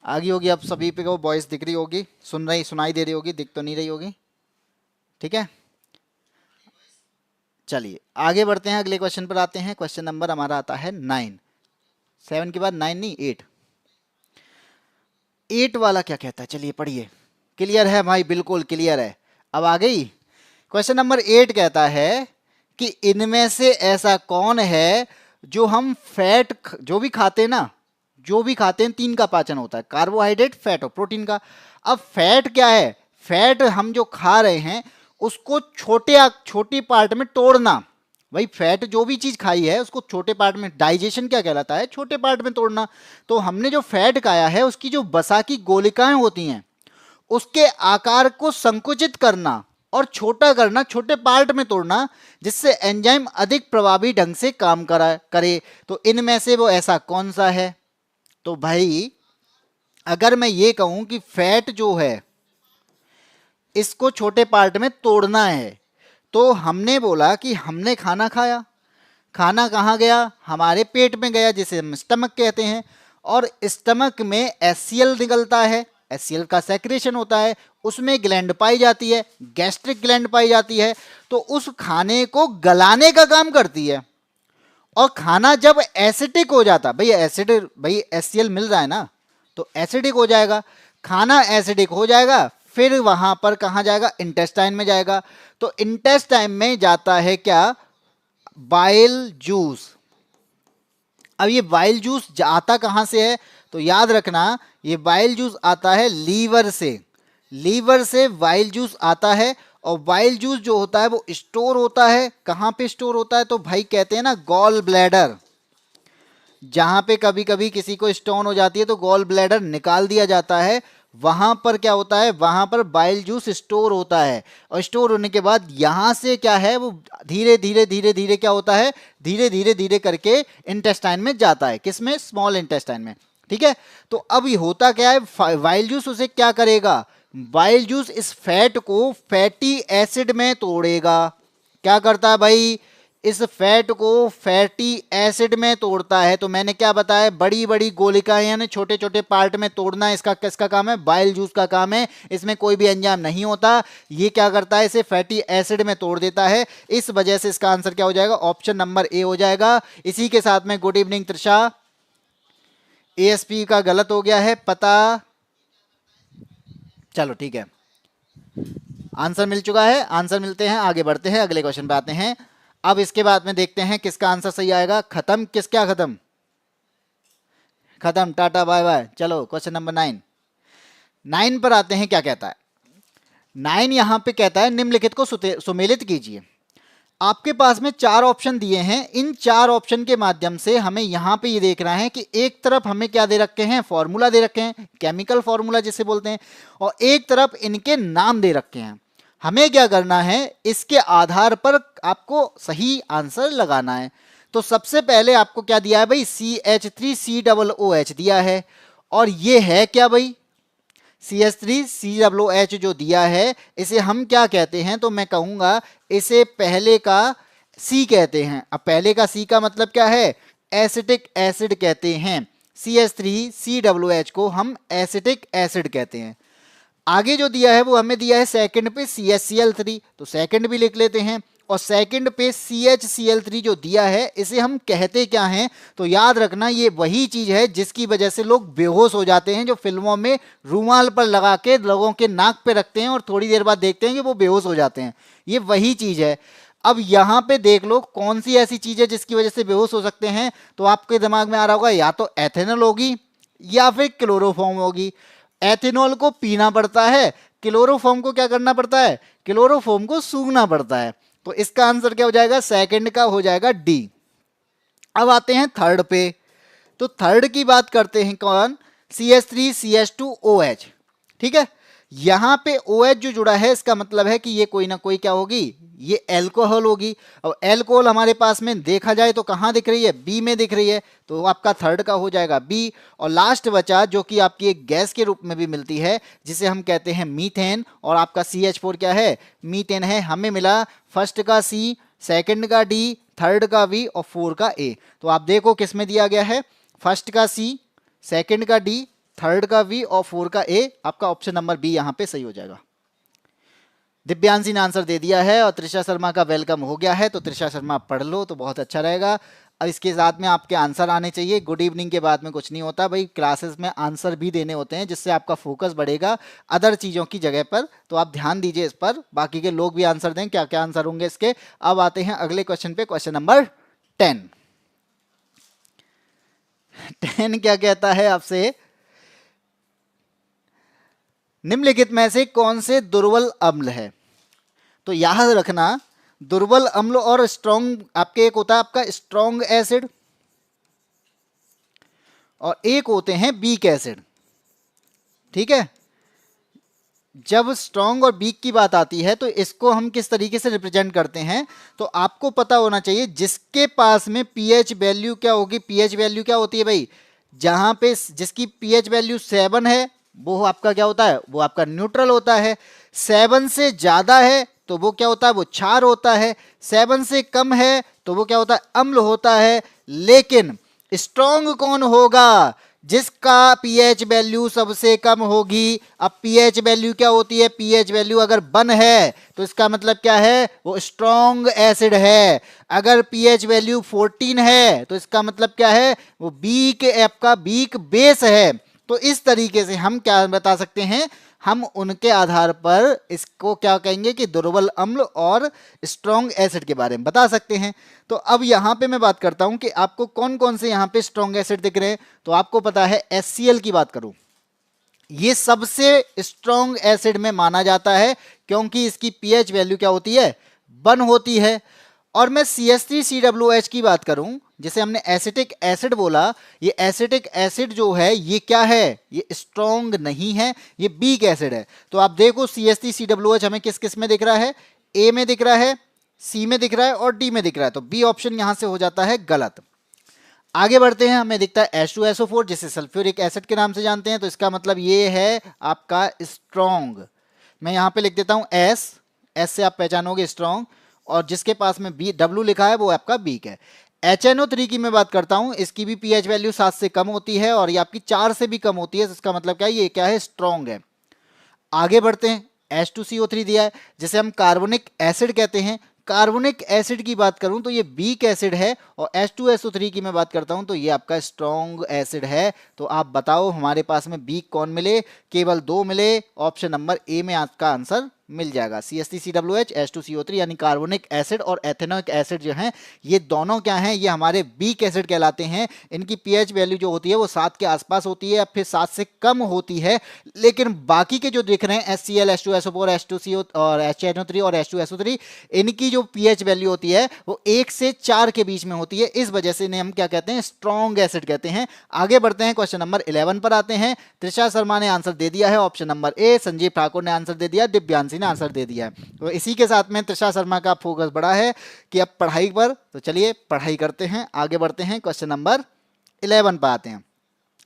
आ गई होगी अब सभी पे, को वॉइस दिख रही होगी, सुन रही सुनाई दे रही होगी, दिख तो नहीं रही होगी। ठीक है, चलिए आगे बढ़ते हैं, अगले क्वेश्चन पर आते हैं। क्वेश्चन नंबर हमारा आता है 9, 7 के बाद 9 नहीं 8। 8 वाला क्या कहता है, चलिए पढ़िए। क्लियर है भाई, बिल्कुल क्लियर है। अब आ गई। क्वेश्चन नंबर 8 कहता है कि इनमें से ऐसा कौन है जो हम फैट जो भी खाते हैं ना, जो भी खाते हैं, 3 का पाचन होता है, कार्बोहाइड्रेट, फैट और प्रोटीन का। अब फैट क्या है, फैट हम जो खा रहे हैं उसको छोटी पार्ट में तोड़ना। भाई फैट जो भी चीज खाई है उसको छोटे पार्ट में, डाइजेशन क्या कहलाता है, छोटे पार्ट में तोड़ना। तो हमने जो फैट खाया है उसकी जो वसा की गोलिकाएं होती हैं उसके आकार को संकुचित करना और छोटा करना, छोटे पार्ट में तोड़ना, जिससे एंजाइम अधिक प्रभावी ढंग से काम करे। तो इनमें से वो ऐसा कौन सा है। तो भाई अगर मैं ये कहूं कि फैट जो है इसको छोटे पार्ट में तोड़ना है, तो हमने बोला कि हमने खाना खाया, खाना कहाँ गया, हमारे पेट में गया, जिसे हम स्टमक कहते हैं, और स्टमक में एचसीएल निकलता है, एचसीएल का सेक्रेशन होता है, उसमें ग्लैंड पाई जाती है, गैस्ट्रिक ग्लैंड पाई जाती है, तो उस खाने को गलाने का काम करती है। और खाना जब एसिडिक हो जाता, भाई एसिड, भाई एचसीएल मिल रहा है ना, तो एसिडिक हो जाएगा, खाना एसिडिक हो जाएगा, फिर वहां पर कहाँ जाएगा, इंटेस्टाइन में जाएगा। तो इंटेस्टाइन में जाता है क्या, बाइल जूस। अब ये बाइल जूस आता कहां से है, तो याद रखना ये बाइल जूस आता है लीवर से, लीवर से बाइल जूस आता है। और बाइल जूस जो होता है वो स्टोर होता है, कहां पे स्टोर होता है, तो भाई कहते हैं ना गॉल ब्लैडर, जहां पे कभी कभी किसी को स्टोन हो जाती है तो गॉल ब्लैडर निकाल दिया जाता है, वहां पर क्या होता है, वहां पर बाइल जूस स्टोर होता है। और स्टोर होने के बाद यहां से क्या है, वो धीरे धीरे धीरे धीरे क्या होता है, धीरे धीरे धीरे करके इंटेस्टाइन में जाता है, किसमें, स्मॉल इंटेस्टाइन में। ठीक है, तो अब ये होता क्या है, बाइल जूस उसे क्या करेगा, बाइल जूस इस फैट को फैटी एसिड में तोड़ेगा। क्या करता है भाई, इस फैट को फैटी एसिड में तोड़ता है। तो मैंने क्या बताया, बड़ी बड़ी गोलिकाएं यानी छोटे छोटे पार्ट में तोड़ना, इसका किसका काम है, बाइल जूस का काम है। इसमें कोई भी एंजाइम नहीं होता, ये क्या करता है, इसे फैटी एसिड में तोड़ देता है। इस वजह से इसका आंसर क्या हो जाएगा, ऑप्शन नंबर ए हो जाएगा। इसी के साथ में गुड इवनिंग त्रिषा, एएसपी का गलत हो गया है पता, चलो ठीक है, आंसर मिल चुका है, आंसर मिलते हैं, आगे बढ़ते हैं, अगले क्वेश्चन पे आते हैं। अब इसके बाद में देखते हैं किसका आंसर सही आएगा। खत्म, किस क्या खत्म, खत्म, टाटा बाय बाय। चलो क्वेश्चन नंबर 9, 9 पर आते हैं, क्या कहता है 9 यहां पे कहता है निम्नलिखित को सुमेलित कीजिए। आपके पास में 4 ऑप्शन दिए हैं, इन 4 ऑप्शन के माध्यम से हमें यहां पे ये देखना है कि एक तरफ हमें क्या दे रखे हैं, फॉर्मूला दे रखे हैं, केमिकल फॉर्मूला जिसे बोलते हैं, और एक तरफ इनके नाम दे रखे हैं। हमें क्या करना है, इसके आधार पर आपको सही आंसर लगाना है। तो सबसे पहले आपको क्या दिया है भाई, CH3COOH दिया है, और ये है क्या भाई, CH3COOH जो दिया है इसे हम क्या कहते हैं, तो मैं कहूंगा इसे पहले का C कहते हैं। अब पहले का C का मतलब क्या है, एसिटिक एसिड कहते हैं। CH3COOH को हम एसिटिक एसिड कहते हैं। आगे जो दिया है वो हमें दिया है सेकंड पे CHCl3, तो सेकंड भी लिख लेते हैं। और सेकंड पे CHCl3 जो दिया है इसे हम कहते क्या हैं, तो याद रखना ये वही चीज है जिसकी वजह से लोग बेहोश हो जाते हैं, जो फिल्मों में रूमाल पर लगा के लोगों के नाक पे रखते हैं और थोड़ी देर बाद देखते हैं कि वो बेहोश हो जाते हैं, ये वही चीज है। अब यहां पे देख लो कौन सी ऐसी चीज है जिसकी वजह से बेहोश हो सकते हैं, तो आपके दिमाग में आ रहा होगा या तो एथेनॉल होगी या फिर क्लोरोफॉर्म होगी। एथेनॉल को पीना पड़ता है, क्लोरोफॉर्म को क्या करना पड़ता है, क्लोरोफॉर्म को सूंघना पड़ता है। तो इसका आंसर क्या हो जाएगा, सेकंड का हो जाएगा डी। अब आते हैं थर्ड पे, तो थर्ड की बात करते हैं कौन, CH3CH2OH। ठीक है, यहां पे OH जो जुड़ा है इसका मतलब है कि ये कोई ना कोई क्या होगी, ये एल्कोहल होगी। और एल्कोहल हमारे पास में देखा जाए तो कहां दिख रही है, बी में दिख रही है, तो आपका थर्ड का हो जाएगा बी। और लास्ट बचा जो कि आपकी एक गैस के रूप में भी मिलती है जिसे हम कहते हैं मीथेन, और आपका CH4 क्या है, मीथेन है। हमें मिला फर्स्ट का सी, सेकंड का डी, थर्ड का वी और फोर का ए। तो आप देखो किस में दिया गया है, फर्स्ट का सी, सेकंड का डी, थर्ड का वी और फोर का ए। आपका ऑप्शन नंबर बी यहां पे सही हो जाएगा। दिव्यांशी ने आंसर दे दिया है और त्रिशा शर्मा का वेलकम हो गया है, तो त्रिशा शर्मा पढ़ लो तो बहुत अच्छा रहेगा। अब इसके साथ में आपके आंसर आने चाहिए। गुड इवनिंग के बाद में कुछ नहीं होता भाई, क्लासेस में आंसर भी देने होते हैं जिससे आपका फोकस बढ़ेगा अदर चीज़ों की जगह पर, तो आप ध्यान दीजिए इस पर। बाकी के लोग भी आंसर दें, क्या क्या आंसर होंगे इसके। अब आते हैं अगले क्वेश्चन पे, क्वेश्चन नंबर 10। 10 क्या कहता है आपसे, निम्नलिखित में से कौन से दुर्बल अम्ल है। तो याद रखना, दुर्बल अम्ल और स्ट्रॉन्ग, आपके एक होता है आपका स्ट्रॉन्ग एसिड और एक होते हैं वीक एसिड। ठीक है, जब स्ट्रॉन्ग और वीक की बात आती है तो इसको हम किस तरीके से रिप्रेजेंट करते हैं, तो आपको पता होना चाहिए जिसके पास में पीएच वैल्यू क्या होगी। पीएच वैल्यू क्या होती है भाई, जहां पे जिसकी पीएच वैल्यू 7 है वो आपका क्या होता है, वो आपका न्यूट्रल होता है। 7 से ज्यादा है तो वो क्या होता है, वो क्षार होता है। 7 से कम है तो वो क्या होता है, अम्ल होता है। लेकिन स्ट्रॉन्ग कौन होगा, जिसका पीएच वैल्यू सबसे कम होगी। अब पीएच वैल्यू क्या होती है, पीएच वैल्यू अगर 1 है तो इसका मतलब क्या है, वो स्ट्रॉन्ग एसिड है। अगर पीएच वैल्यू 14 है तो इसका मतलब क्या है, वो वीक, आपका वीक बेस है। तो इस तरीके से हम क्या बता सकते हैं, हम उनके आधार पर इसको क्या कहेंगे कि दुर्बल अम्ल और स्ट्रॉन्ग एसिड के बारे में बता सकते हैं। तो अब यहां पे मैं बात करता हूं कि आपको कौन कौन से यहां पे स्ट्रॉन्ग एसिड दिख रहे हैं। तो आपको पता है HCl की बात करूं, ये सबसे स्ट्रॉन्ग एसिड में माना जाता है क्योंकि इसकी पीएच वैल्यू क्या होती है, 1 होती है। और मैं CH3COOH की बात करूं, जिसे हमने एसिटिक एसिड बोला, ये एसिटिक एसिड जो है ये क्या है, ये स्ट्रॉन्ग नहीं है, ये वीक एसिड है। तो आप देखो CH3COOH हमें किस किस में दिख रहा है, ए में दिख रहा है, सी में दिख रहा है और डी में दिख रहा है। तो बी ऑप्शन यहां से हो जाता है गलत। आगे बढ़ते हैं, हमें दिखता है H2SO4 जिसे सल्फ्यूरिक एसिड के नाम से जानते हैं। तो इसका मतलब ये है आपका स्ट्रॉन्ग। मैं यहां पे लिख देता हूं एस, एस से आप पहचानोगे स्ट्रॉन्ग, और जिसके पास में बी डब्ल्यू लिखा है वो आपका वीक है। HNO3 की मैं बात करता हूं, इसकी भी पीएच वैल्यू 7 से कम होती है और ये आपकी 4 से भी कम होती है। इसका मतलब क्या है, ये क्या है, स्ट्रॉन्ग है। आगे बढ़ते हैं, H2CO3 दिया है जिसे हम कार्बोनिक एसिड कहते हैं। कार्बोनिक एसिड की बात करूं तो ये वीक एसिड है, और H2SO3 की मैं बात करता हूं तो ये आपका स्ट्रॉन्ग एसिड है। तो आप बताओ हमारे पास में वीक कौन मिले, केवल 2 मिले। ऑप्शन नंबर ए में आपका आंसर मिल जाएगा, CH3COOH, H2CO3 यानी कार्बोनिक एसिड और एथेनोइक एसिड जो हैं ये दोनों क्या हैं, ये हमारे वीक एसिड कहलाते हैं। इनकी पीएच वैल्यू जो होती है वो 7 के आसपास होती है या फिर 7 से कम होती है। लेकिन बाकी के जो दिख रहे हैं HCl, H2SO4, H2CO और HNO3 और H2SO3, इनकी जो पीएच वैल्यू होती है वो 1 से 4 के बीच में होती है। इस वजह से इन्हें हम क्या कहते हैं, स्ट्रॉन्ग एसिड कहते हैं। आगे बढ़ते हैं, क्वेश्चन नंबर 11 पर आते हैं। त्रिशा शर्मा ने आंसर दे दिया है option number A, Sanjeev Thakur ने आंसर दे दिया, दिव्यांशी ने आंसर दे दिया है। तो इसी के साथ में त्रिशा शर्मा का फोकस बड़ा है कि अब पढ़ाई पर, तो चलिए पढ़ाई करते हैं, आगे बढ़ते हैं, क्वेश्चन नंबर 11 पर आते हैं।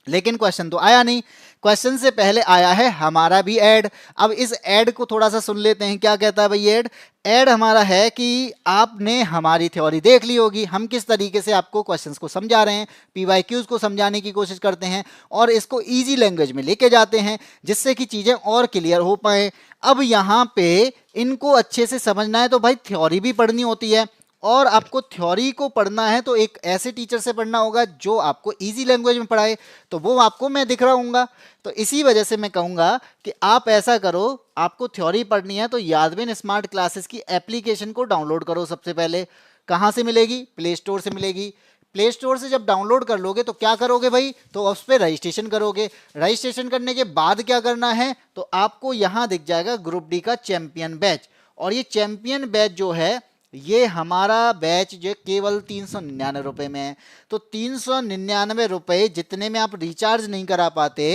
लेकिन क्वेश्चन तो आया नहीं, क्वेश्चन से पहले आया है हमारा भी ऐड। अब इस ऐड को थोड़ा सा सुन लेते हैं, क्या कहता है भाई ऐड। ऐड हमारा है कि आपने हमारी थ्योरी देख ली होगी, हम किस तरीके से आपको क्वेश्चंस को समझा रहे हैं, पीवाईक्यूज को समझाने की कोशिश करते हैं और इसको इजी लैंग्वेज में लेके जाते हैं जिससे कि चीजें और क्लियर हो पाए। अब यहाँ पे इनको अच्छे से समझना है तो भाई थ्योरी भी पढ़नी होती है, और आपको थ्योरी को पढ़ना है तो एक ऐसे टीचर से पढ़ना होगा जो आपको इजी लैंग्वेज में पढ़ाए, तो वो आपको मैं दिख रहा हूँगा। तो इसी वजह से मैं कहूँगा कि आप ऐसा करो, आपको थ्योरी पढ़नी है तो यादविन स्मार्ट क्लासेस की एप्लीकेशन को डाउनलोड करो। सबसे पहले कहाँ से मिलेगी, प्ले स्टोर से मिलेगी। प्ले स्टोर से जब डाउनलोड कर लोगे तो क्या करोगे भाई, तो उस पर रजिस्ट्रेशन करोगे। रजिस्ट्रेशन करने के बाद क्या करना है, तो आपको यहाँ दिख जाएगा ग्रुप डी का चैंपियन बैच, और ये चैंपियन बैच जो है ये हमारा बैच जो केवल 399 रुपए में है। तो 399 रुपए जितने में आप रिचार्ज नहीं करा पाते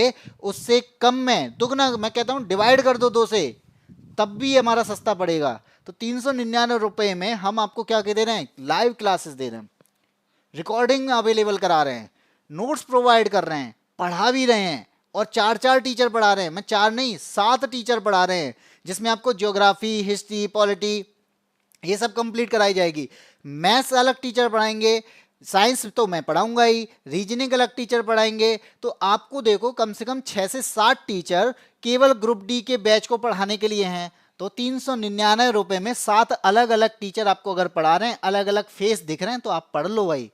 उससे कम में, दुगना मैं कहता हूं डिवाइड कर दो 2 से, तब भी हमारा सस्ता पड़ेगा। तो 399 रुपए में हम आपको क्या दे रहे हैं, लाइव क्लासेस दे रहे हैं, रिकॉर्डिंग अवेलेबल करा रहे हैं, नोट्स प्रोवाइड कर रहे हैं, पढ़ा भी रहे हैं, और 4 टीचर पढ़ा रहे हैं। मैं 4 नहीं 7 टीचर पढ़ा रहे हैं, जिसमें आपको ज्योग्राफी, हिस्ट्री, पॉलिटी ये सब कंप्लीट कराई जाएगी। मैथ्स अलग टीचर पढ़ाएंगे, साइंस तो मैं पढ़ाऊंगा ही, रीजनिंग अलग टीचर पढ़ाएंगे। तो आपको देखो कम से कम 6 से 7 टीचर केवल ग्रुप डी के बैच को पढ़ाने के लिए हैं। तो 399 रुपए में 7 अलग अलग टीचर आपको अगर पढ़ा रहे हैं, अलग अलग फेस दिख रहे हैं, तो आप पढ़ लो भाई,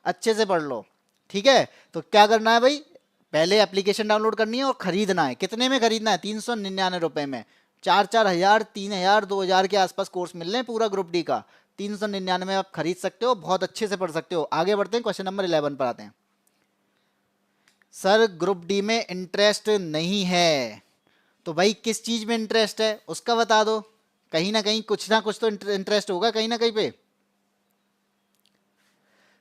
अच्छे से पढ़ लो। ठीक है, तो क्या करना है भाई, पहले एप्लीकेशन डाउनलोड करनी है और खरीदना है। कितने में खरीदना है, 399 रुपए में। 4 हजार, 3 हजार, 2 हजार के आसपास कोर्स मिल रहे हैं पूरा ग्रुप डी का। 399 में आप खरीद सकते हो, बहुत अच्छे से पढ़ सकते हो। आगे बढ़ते हैं, क्वेश्चन नंबर 11 पर आते हैं। सर ग्रुप डी में इंटरेस्ट नहीं है, तो भाई किस चीज में इंटरेस्ट है उसका बता दो। कहीं ना कहीं कुछ ना कुछ तो इंटरेस्ट होगा कहीं ना कहीं पे।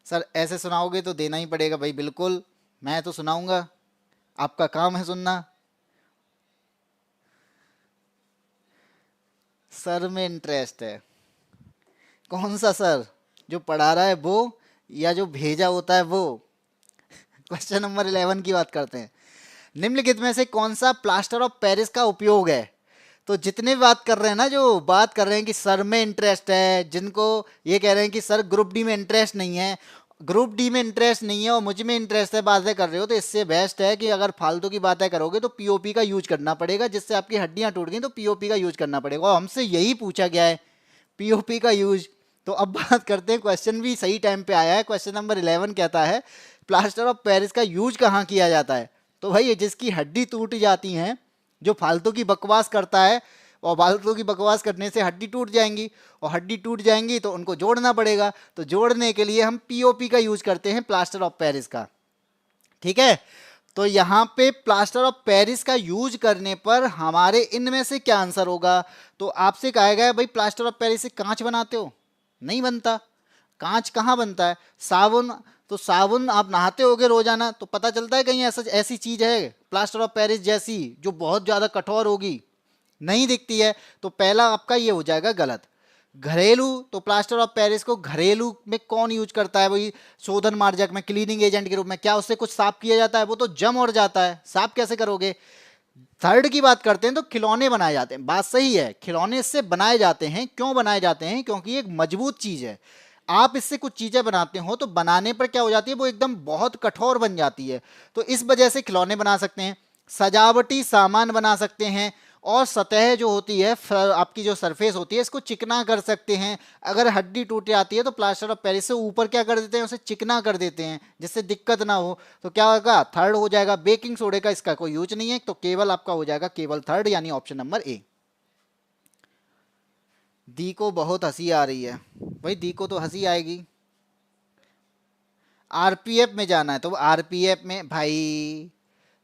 सर ऐसे सुनाओगे तो देना ही पड़ेगा भाई, बिल्कुल मैं तो सुनाऊंगा, आपका काम है सुनना। सर में इंटरेस्ट है, कौन सा सर, जो पढ़ा रहा है वो या जो भेजा होता है वो। क्वेश्चन नंबर 11 की बात करते हैं। निम्नलिखित में से कौन सा प्लास्टर ऑफ पेरिस का उपयोग है। तो जितने भी बात कर रहे हैं ना, जो बात कर रहे हैं कि सर में इंटरेस्ट है, जिनको ये कह रहे हैं कि सर ग्रुप डी में इंटरेस्ट नहीं है, ग्रुप डी में इंटरेस्ट नहीं है और मुझ में इंटरेस्ट है, बातें कर रहे हो, तो इससे बेस्ट है कि अगर फालतू की बातें करोगे तो पीओपी का यूज करना पड़ेगा, जिससे आपकी हड्डियां टूट गई तो पीओपी का यूज करना पड़ेगा, और हमसे यही पूछा गया है पीओपी का यूज। तो अब बात करते हैं, क्वेश्चन भी सही टाइम पे आया है। क्वेश्चन नंबर 11 कहता है प्लास्टर ऑफ पेरिस का यूज कहाँ किया जाता है। तो भाई जिसकी हड्डी टूट जाती है, जो फालतू की बकवास करता है, और फालतू की बकवास करने से हड्डी टूट जाएंगी, और हड्डी टूट जाएंगी तो उनको जोड़ना पड़ेगा, तो जोड़ने के लिए हम पीओपी का यूज करते हैं, प्लास्टर ऑफ पेरिस का। ठीक है, तो यहाँ पे प्लास्टर ऑफ पेरिस का यूज करने पर हमारे इनमें से क्या आंसर होगा। तो आपसे कहा गया है भाई प्लास्टर ऑफ पेरिस से कांच बनाते हो, नहीं बनता। कांच कहाँ बनता है, साबुन। तो साबुन आप नहाते होगे रोजाना, तो पता चलता है कहीं ऐसा ऐसी चीज है प्लास्टर ऑफ पेरिस जैसी जो बहुत ज्यादा कठोर होगी, नहीं दिखती है। तो पहला आपका ये हो जाएगा गलत। घरेलू, तो प्लास्टर ऑफ पेरिस को घरेलू में कौन यूज करता है भाई, शोधन मार्जक में, क्लीनिंग एजेंट के रूप में। क्या उससे कुछ साफ किया जाता है, वो तो जम और जाता है, साफ कैसे करोगे। थर्ड की बात करते हैं तो खिलौने बनाए जाते हैं, बात सही है, खिलौने इससे बनाए जाते हैं। क्यों बनाए जाते हैं, क्योंकि एक मजबूत चीज है। आप इससे कुछ चीजें बनाते हो तो बनाने पर क्या हो जाती है, वो एकदम बहुत कठोर बन जाती है, तो इस वजह से खिलौने बना सकते हैं, सजावटी सामान बना सकते हैं, और सतह जो होती है आपकी जो सरफेस होती है इसको चिकना कर सकते हैं। अगर हड्डी टूट जाती है तो प्लास्टर ऑफ पेरिस से ऊपर क्या कर देते हैं, उसे चिकना कर देते हैं जिससे दिक्कत ना हो। तो क्या होगा, थर्ड हो जाएगा। बेकिंग सोडे का इसका कोई यूज नहीं है, तो केवल आपका हो जाएगा केवल थर्ड, यानी ऑप्शन नंबर ए। दी को बहुत हंसी आ रही है भाई, दी को तो हंसी आएगी। आरपीएफ में जाना है तो आरपीएफ में भाई,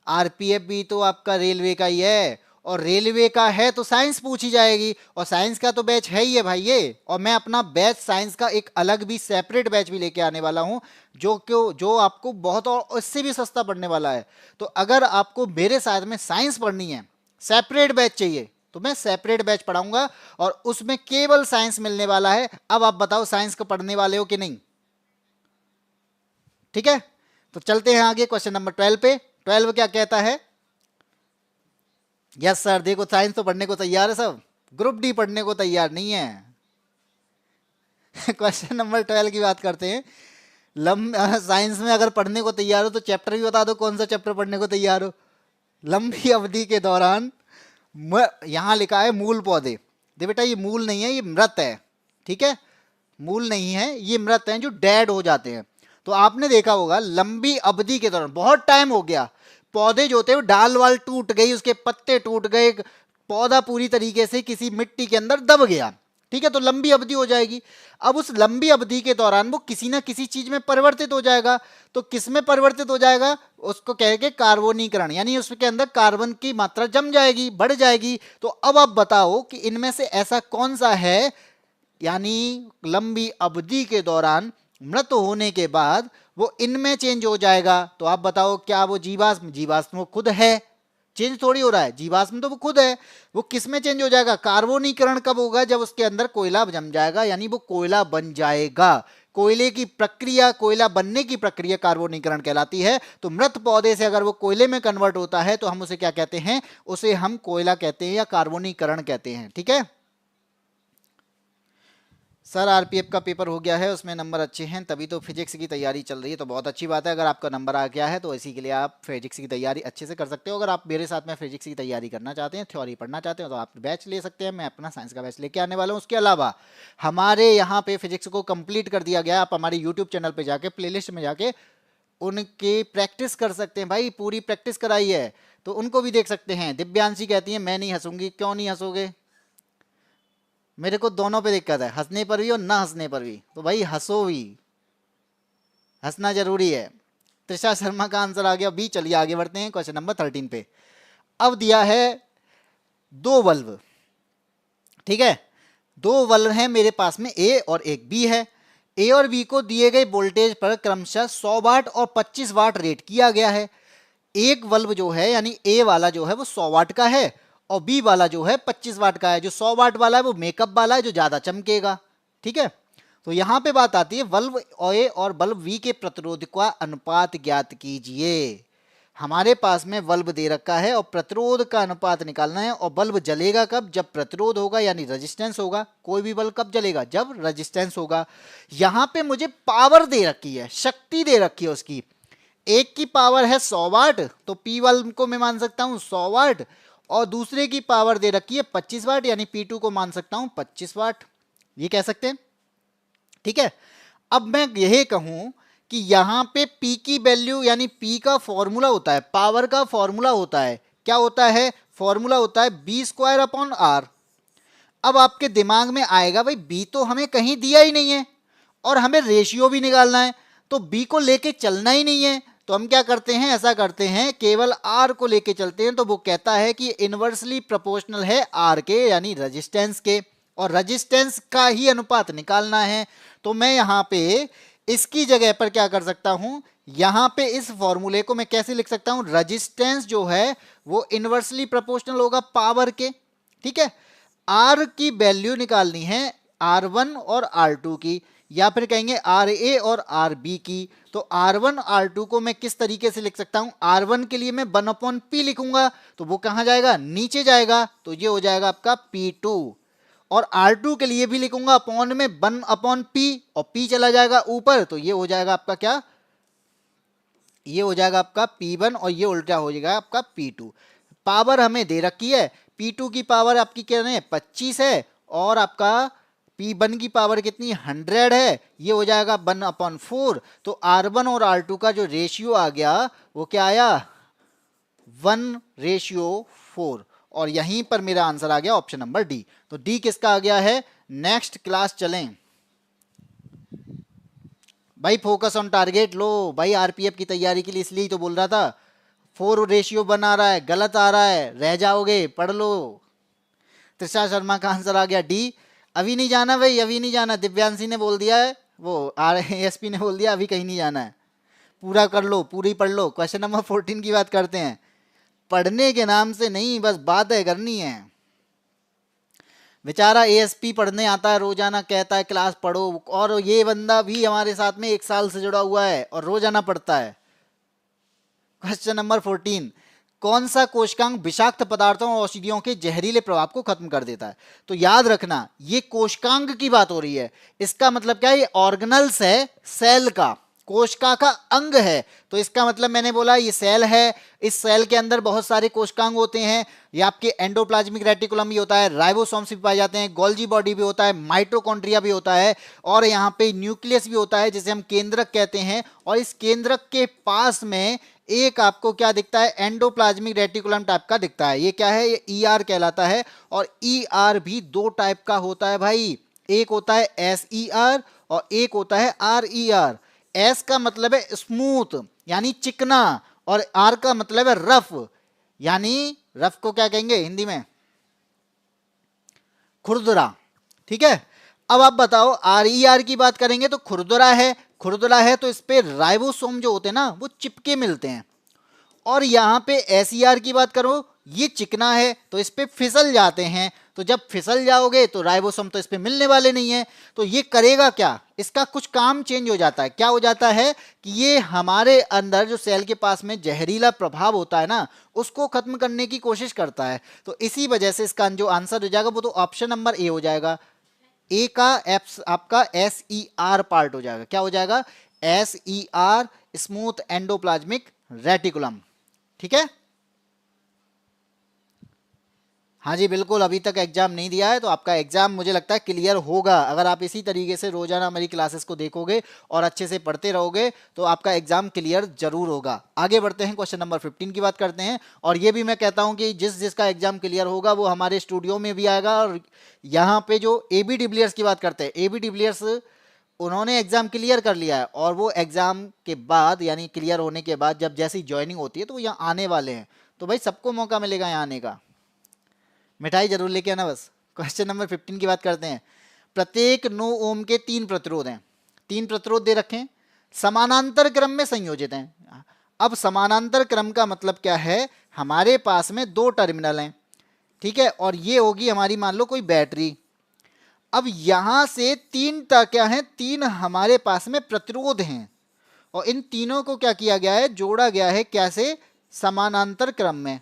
आरपीएफ भी तो आपका रेलवे का ही है, और रेलवे का है तो साइंस पूछी जाएगी, और साइंस का तो बैच है ही है भाई ये। और मैं अपना बैच साइंस का एक अलग भी सेपरेट बैच भी लेके आने वाला हूं, जो आपको बहुत और इससे भी सस्ता पड़ने वाला है। तो अगर आपको मेरे साथ में साइंस पढ़नी है, सेपरेट बैच चाहिए, तो मैं सेपरेट बैच पढ़ाऊंगा और उसमें केवल साइंस मिलने वाला है। अब आप बताओ साइंस को पढ़ने वाले हो कि नहीं? ठीक है, तो चलते हैं आगे क्वेश्चन नंबर 12 पे। 12 क्या कहता है? यस सर, देखो साइंस तो पढ़ने को तैयार है सब, ग्रुप डी पढ़ने को तैयार नहीं है। क्वेश्चन नंबर 12 की बात करते हैं। साइंस में अगर पढ़ने को तैयार हो तो चैप्टर भी बता दो, कौन सा चैप्टर पढ़ने को तैयार हो। लंबी अवधि के दौरान यहां लिखा है मूल पौधे। दे बेटा ये मूल नहीं है, ये मृत है। ठीक है, मूल नहीं है, ये मृत हैं जो डेड हो जाते हैं। तो आपने देखा होगा लंबी अवधि के दौरान, बहुत टाइम हो गया, पौधे जो होते हैं डाल वाल टूट गई, उसके पत्ते टूट गए, पौधा पूरी तरीके से किसी मिट्टी के अंदर दब गया। ठीक है, तो लंबी अवधि हो जाएगी। अब उस लंबी अवधि के दौरान वो किसी ना किसी चीज में परिवर्तित हो जाएगा। तो किस में परिवर्तित हो जाएगा? उसको कहेंगे कार्बोनीकरण, यानी उसके अंदर कार्बन की मात्रा जम जाएगी, बढ़ जाएगी। तो अब आप बताओ कि इनमें से ऐसा कौन सा है, यानी लंबी अवधि के दौरान मृत होने के बाद वो इनमें चेंज हो जाएगा। तो आप बताओ क्या वो जीवाश्म? जीवाश्म वो खुद है, चेंज थोड़ी हो रहा है, जीवाश्म तो वो खुद है। वो किस में चेंज हो जाएगा? कार्बोनीकरण कब होगा? जब उसके अंदर कोयला जम जाएगा, यानी वो कोयला बन जाएगा। कोयले की प्रक्रिया, कोयला बनने की प्रक्रिया कार्बोनीकरण कहलाती है। तो मृत पौधे से अगर वो कोयले में कन्वर्ट होता है तो हम उसे क्या कहते हैं? उसे हम कोयला कहते हैं या कार्बोनीकरण कहते हैं। ठीक है सर, आरपीएफ का पेपर हो गया है, उसमें नंबर अच्छे हैं, तभी तो फिजिक्स की तैयारी चल रही है। तो बहुत अच्छी बात है, अगर आपका नंबर आ गया है तो इसी के लिए आप फिजिक्स की तैयारी अच्छे से कर सकते हो। अगर आप मेरे साथ में फिजिक्स की तैयारी करना चाहते हैं, थ्योरी पढ़ना चाहते हो, तो आप बैच ले सकते हैं। मैं अपना साइंस का बैच लेके आने वाला हूँ। उसके अलावा हमारे यहाँ पे फिजिक्स को कंप्लीट कर दिया गया। आप हमारे यूट्यूब चैनल पर जाके प्लेलिस्ट में जाके उनकी प्रैक्टिस कर सकते हैं। भाई पूरी प्रैक्टिस कराई है, तो उनको भी देख सकते हैं। दिव्यांशी कहती है मैं नहीं हंसूंगी। क्यों नहीं हंसोगे? मेरे को दोनों पे दिक्कत है, हंसने पर भी और ना हंसने पर भी। तो भाई हंसो भी, हंसना जरूरी है। त्रिषा शर्मा का आंसर आ गया बी। चलिए आगे बढ़ते हैं क्वेश्चन नंबर 13 पे। अब दिया है दो बल्ब। ठीक है, दो बल्ब हैं मेरे पास में, ए और एक बी है। ए और बी को दिए गए वोल्टेज पर क्रमशः 100 वाट और 25 वाट रेट किया गया है। एक बल्ब जो है यानी ए वाला जो है वो 100 वाट का है और बी वाला जो है 25 वाट का है। जो 100 वाट वाला है वो मेकअप वाला है, जो ज्यादा चमकेगा। ठीक है, तो यहां पे बात आती है बल्ब ए और बल्ब बी के प्रतिरोध का अनुपात ज्ञात कीजिए। हमारे पास में बल्ब दे रखा है और प्रतिरोध का अनुपात निकालना है। और बल्ब जलेगा कब? जब प्रतिरोध होगा, यानी रेजिस्टेंस होगा। कोई भी बल्ब कब जलेगा? जब रेजिस्टेंस होगा। यहां पे मुझे पावर दे रखी है, शक्ति दे रखी है उसकी। एक की पावर है 100 वाट, तो पी बल्ब को मैं मान सकता हूं 100 वाट, और दूसरे की पावर दे रखी है 25 वाट, यानी P2 को मान सकता हूं 25 वाट। ये कह सकते हैं। ठीक है, अब मैं यही कहूं कि यहां पे P की वैल्यू, यानी P का फॉर्मूला होता है, पावर का फॉर्मूला होता है। क्या होता है? फॉर्मूला होता है B² अपॉन R। अब आपके दिमाग में आएगा भाई B तो हमें कहीं दिया ही नहीं है और हमें रेशियो भी निकालना है, तो B को लेके चलना ही नहीं है। तो हम क्या करते हैं? ऐसा करते हैं, केवल R को लेके चलते हैं। तो वो कहता है कि इनवर्सली प्रोपोर्शनल है R के, यानी रेजिस्टेंस के, और रेजिस्टेंस का ही अनुपात निकालना है। तो मैं यहाँ पे इसकी जगह पर क्या कर सकता हूं? यहाँ पे इस फॉर्मूले को मैं कैसे लिख सकता हूं? रेजिस्टेंस जो है वो इनवर्सली प्रोपोर्शनल होगा पावर के। ठीक है, R की वैल्यू निकालनी है R1 और R2 की, या फिर कहेंगे RA और RB की। तो R1 R2 को मैं किस तरीके से लिख सकता हूं? R1 के लिए मैं 1/P लिखूंगा, तो वो कहां जाएगा? नीचे जाएगा, तो ये हो जाएगा आपका P2। और R2 के लिए भी लिखूंगा अपॉन में 1/P, और P चला जाएगा ऊपर, तो ये हो जाएगा आपका क्या? ये हो जाएगा आपका P1 और ये उल्टा हो जाएगा आपका P2। पावर हमें दे रखी है, P2 की पावर आपकी क्या है? 25 है, और आपका P1 की पावर कितनी? 100 है। ये हो जाएगा 1/4। तो R1 और R2 का जो रेशियो आ गया वो क्या आया? 1:4। और यहीं पर मेरा आंसर आ गया ऑप्शन नंबर डी। तो डी किसका आ गया है? नेक्स्ट क्लास चलें भाई, फोकस ऑन टारगेट लो भाई। आरपीएफ की तैयारी के लिए इसलिए ही तो बोल रहा था। 4:1 आ रहा है, गलत आ रहा है, रह जाओगे, पढ़ लो। त्रिषा शर्मा का आंसर आ गया डी। अभी नहीं जाना भाई, अभी नहीं जाना। दिव्यांशी ने बोल दिया है, वो ASP ने बोल दिया अभी कहीं नहीं जाना है। पूरा कर लो, पूरी पढ़ लो। क्वेश्चन नंबर 14 की बात करते हैं। पढ़ने के नाम से नहीं, बस बातें करनी है। बेचारा एएसपी पढ़ने आता है रोजाना, कहता है क्लास पढ़ो, और ये बंदा भी हमारे साथ में 1 साल से जुड़ा हुआ है और रोजाना पढ़ता है। क्वेश्चन नंबर 14, कौन सा कोशिकांग विषाक्त पदार्थों और औषधियों के जहरीले प्रभाव को खत्म कर देता है? तो याद रखना ये कोशिकांग की बात हो रही है, इसका मतलब क्या है, ये ऑर्गेनल्स है सेल का, कोशिका का अंग है। तो इसका मतलब मैंने बोला ये सेल है, इस सेल के अंदर बहुत सारे कोशिकांग होते हैं। ये आपके एंडोप्लाज्मिक रेटिकुलम भी होता है, राइबोसोम्स भी पाए जाते हैं, गोल्जी बॉडी भी होता है, माइटोकॉन्ड्रिया भी होता है, और यहाँ पे न्यूक्लियस भी होता है जिसे हम केंद्रक कहते हैं। और इस केंद्रक के पास में एक आपको क्या दिखता है, एंडोप्लाज्मिक रेटिकुलम टाइप का दिखता है। ये क्या है, ये ईआर कहलाता है। और ईआर भी दो टाइप का होता है भाई, एक होता है एसईआर और एक होता है आरईआर। एस का मतलब है स्मूथ यानी चिकना, और आर का मतलब है रफ, यानी रफ को क्या कहेंगे हिंदी में, खुरदुरा। ठीक है, अब आप बताओ आरईआर की बात करेंगे तो खुरदुरा है, खुरदुरा है तो इस पे राइबोसोम जो होते हैं ना वो चिपके मिलते हैं। और यहाँ पे एसईआर की बात करो, ये चिकना है तो इस पे फिसल जाते हैं। तो जब फिसल जाओगे तो राइबोसोम तो इस पे मिलने वाले नहीं है, तो ये करेगा क्या, इसका कुछ काम चेंज हो जाता है। क्या हो जाता है कि ये हमारे अंदर जो सेल के पास में जहरीला प्रभाव होता है ना उसको खत्म करने की कोशिश करता है। तो इसी वजह से इसका जो आंसर हो जाएगा वो तो ऑप्शन नंबर ए हो जाएगा। ए का एप्स आपका एस ई आर पार्ट हो जाएगा। क्या हो जाएगा, S E R, smooth endoplasmic reticulum. ठीक है, हाँ जी बिल्कुल, अभी तक एग्जाम नहीं दिया है तो आपका एग्जाम मुझे लगता है क्लियर होगा। अगर आप इसी तरीके से रोजाना मेरी क्लासेस को देखोगे और अच्छे से पढ़ते रहोगे तो आपका एग्जाम क्लियर जरूर होगा। आगे बढ़ते हैं, क्वेश्चन नंबर 15 की बात करते हैं। और ये भी मैं कहता हूँ कि जिस जिसका एग्जाम क्लियर होगा वो हमारे स्टूडियो में भी आएगा। और यहाँ पे जो ए बी डिविलियर्स की बात करते हैं, ए बी डिविलियर्स उन्होंने एग्जाम क्लियर कर लिया है और वो एग्जाम के बाद यानी क्लियर होने के बाद जब जैसी ज्वाइनिंग होती है तो वो यहाँ आने वाले हैं। तो भाई सबको मौका मिलेगा यहाँ आने का, मिठाई जरूर लेके आना बस। क्वेश्चन नंबर 15 की बात करते हैं। प्रत्येक 9 ओम के 3 प्रतिरोध हैं, 3 प्रतिरोध दे रखे हैं, समानांतर क्रम में संयोजित हैं। अब समानांतर क्रम का मतलब क्या है, हमारे पास में 2 टर्मिनल हैं, ठीक है, और ये होगी हमारी मान लो कोई बैटरी। अब यहां से 3 क्या है, 3 हमारे पास में प्रतिरोध हैं और इन तीनों को क्या किया गया है, जोड़ा गया है कैसे, समानांतर क्रम में।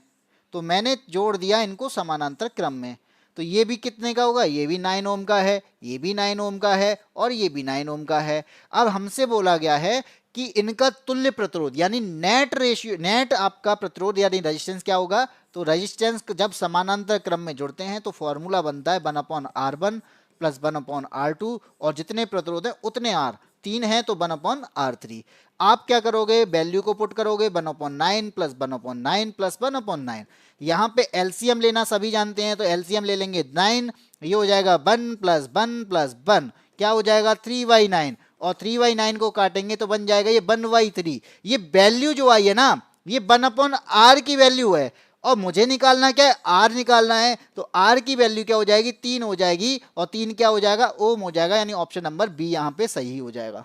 तो मैंने जोड़ दिया इनको समानांतर क्रम में। तो ये भी कितने का होगा, ये भी 9 ओम का है, ये भी 9 ओम का है और ये भी 9 ओम का है। अब हमसे बोला गया है कि इनका तुल्य प्रतिरोध यानी नेट रेशियो, नेट आपका प्रतिरोध यानी रेजिस्टेंस क्या होगा। तो रेजिस्टेंस जब समानांतर क्रम में जुड़ते हैं तो फॉर्मूला बनता है 1/R1 प्लस 1/R2 और जितने प्रतिरोध है उतने R, 3 है तो 1/R3। आप क्या करोगे, वैल्यू को पुट करोगे 1/9 प्लस 1/9 प्लस 1/9। यहाँ पे एलसीएम लेना सभी जानते हैं तो एलसीएम ले लेंगे 9, ये हो जाएगा 1 प्लस 1 प्लस 1, क्या हो जाएगा 3/9 और 3/9 को काटेंगे तो बन जाएगा ये 1/3। ये वैल्यू जो आई है ना ये 1/R की वैल्यू है और मुझे निकालना क्या है, आर निकालना है। तो आर की वैल्यू क्या हो जाएगी, 3 हो जाएगी और 3 क्या हो जाएगा, ओम हो जाएगा, यानी ऑप्शन नंबर बी यहाँ पे सही हो जाएगा।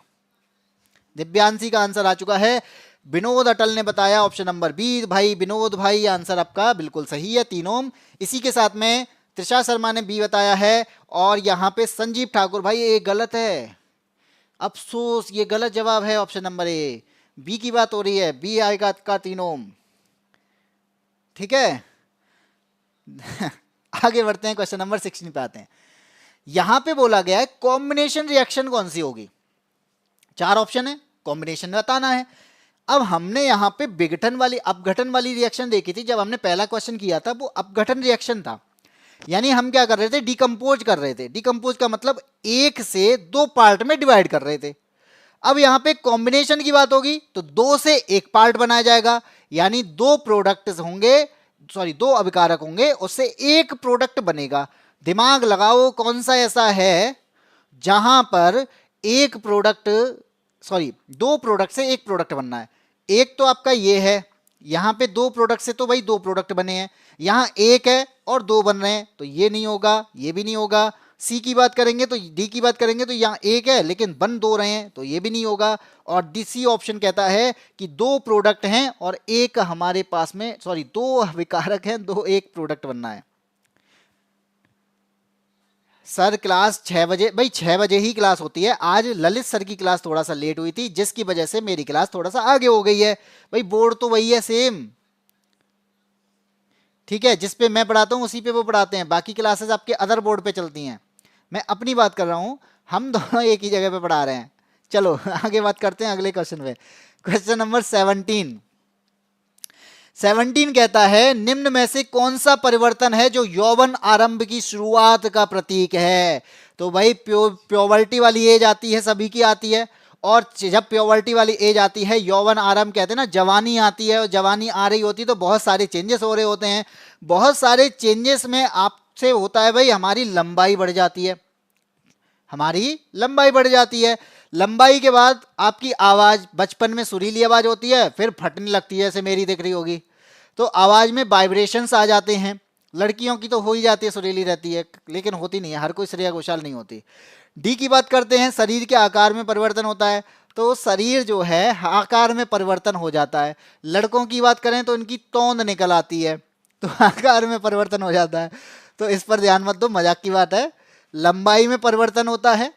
दिव्यांशी का आंसर आ चुका है, विनोद अटल ने बताया ऑप्शन नंबर बी। भाई विनोद भाई आंसर आपका बिल्कुल सही है, 3 ओम। इसी के साथ में त्रिषा शर्मा ने बी बताया है और यहाँ पे संजीव ठाकुर भाई ये गलत है, अफसोस ये गलत जवाब है, ऑप्शन नंबर ए, बी की बात हो रही है, बी आएगा का 3 ओम। ठीक है आगे बढ़ते हैं, क्वेश्चन नंबर 16 पे आते हैं। यहां पे बोला गया है कॉम्बिनेशन रिएक्शन कौन सी होगी, 4 ऑप्शन है, कॉम्बिनेशन बताना है। अब हमने यहां पे विघटन वाली अपघटन वाली रिएक्शन देखी थी, जब हमने पहला क्वेश्चन किया था वो अपघटन रिएक्शन था, यानी हम क्या कर रहे थे, डिकम्पोज कर रहे थे। डिकम्पोज का मतलब 1 से 2 पार्ट में डिवाइड कर रहे थे। अब यहां पे कॉम्बिनेशन की बात होगी तो 2 से 1 पार्ट बनाया जाएगा, यानी 2 प्रोडक्ट्स होंगे, सॉरी 2 अभिकारक होंगे, उससे 1 प्रोडक्ट बनेगा। दिमाग लगाओ कौन सा ऐसा है जहां पर एक प्रोडक्ट, सॉरी 2 प्रोडक्ट से 1 प्रोडक्ट बनना है। एक तो आपका ये है, यहां पे 2 प्रोडक्ट से तो भाई 2 प्रोडक्ट बने हैं, यहां 1 है और 2 बन रहे हैं तो ये नहीं होगा, ये भी नहीं होगा। सी की बात करेंगे तो डी की बात करेंगे तो यहाँ 1 है लेकिन बन 2 रहे हैं तो ये भी नहीं होगा। और डी सी ऑप्शन कहता है कि 2 प्रोडक्ट हैं और 1 हमारे पास में, सॉरी 2 विकारक हैं, 1 प्रोडक्ट बनना है। सर क्लास 6 बजे, भाई 6 बजे ही क्लास होती है। आज ललित सर की क्लास थोड़ा सा लेट हुई थी, जिसकी वजह से मेरी क्लास थोड़ा सा आगे हो गई है। भाई बोर्ड तो वही है, सेम। ठीक है, जिस पे मैं पढ़ाता हूँ उसी पे वो पढ़ाते हैं, बाकी क्लासेस आपके अदर बोर्ड पे चलती हैं। मैं अपनी बात कर रहा हूँ, हम दोनों एक ही जगह पे पढ़ा रहे हैं। चलो आगे बात करते हैं अगले क्वेश्चन पे। Question number 17। 17 कहता है निम्न में से कौन सा परिवर्तन है जो यौवन आरंभ की शुरुआत का प्रतीक है। तो भाई प्योवर्टी वाली एज आती है, सभी की आती है, और जब प्योवर्टी वाली एज आती है, यौवन आरंभ कहते हैं ना, जवानी आती है, और जवानी आ रही होती है तो बहुत सारे चेंजेस हो रहे होते हैं। बहुत सारे चेंजेस में आपसे होता है भाई हमारी लंबाई बढ़ जाती है, हमारी लंबाई बढ़ जाती है। लंबाई के बाद आपकी आवाज, बचपन में सुरीली आवाज होती है, फिर फटने लगती है, जैसे मेरी दिख रही होगी। तो आवाज में वाइब्रेशंस आ जाते हैं। लड़कियों की तो हो ही जाती है, सुरीली रहती है, लेकिन होती नहीं है, हर कोई श्रेया घोषाल नहीं होती। डी की बात करते हैं, शरीर के आकार में परिवर्तन होता है। तो शरीर जो है आकार में परिवर्तन हो जाता है। लड़कों की बात करें तो इनकी तोंद निकल आती है, तो आकार में परिवर्तन हो जाता है। तो इस पर ध्यान मत दो, मजाक की बात है। लंबाई में परिवर्तन होता है,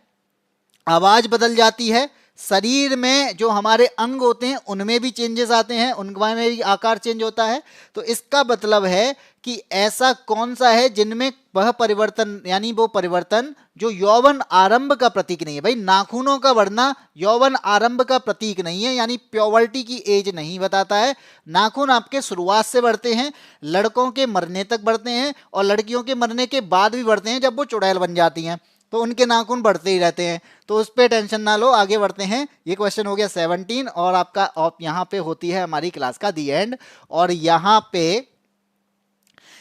आवाज बदल जाती है, शरीर में जो हमारे अंग होते हैं उनमें भी चेंजेस आते हैं, उनमें भी आकार चेंज होता है। तो इसका मतलब है कि ऐसा कौन सा है जिनमें वह परिवर्तन, यानी वो परिवर्तन जो यौवन आरंभ का प्रतीक नहीं है। भाई नाखूनों का बढ़ना यौवन आरंभ का प्रतीक नहीं है, यानी प्योवर्टी की एज नहीं बताता है। नाखून आपके शुरुआत से बढ़ते हैं, लड़कों के मरने तक बढ़ते हैं, और लड़कियों के मरने के बाद भी बढ़ते हैं, जब वो चुड़ैल बन जाती हैं तो उनके नाखून बढ़ते ही रहते हैं। तो उस पर टेंशन ना लो, आगे बढ़ते हैं। ये क्वेश्चन हो गया 17, और आपका यहाँ पे होती है हमारी क्लास का दी एंड। और यहाँ पे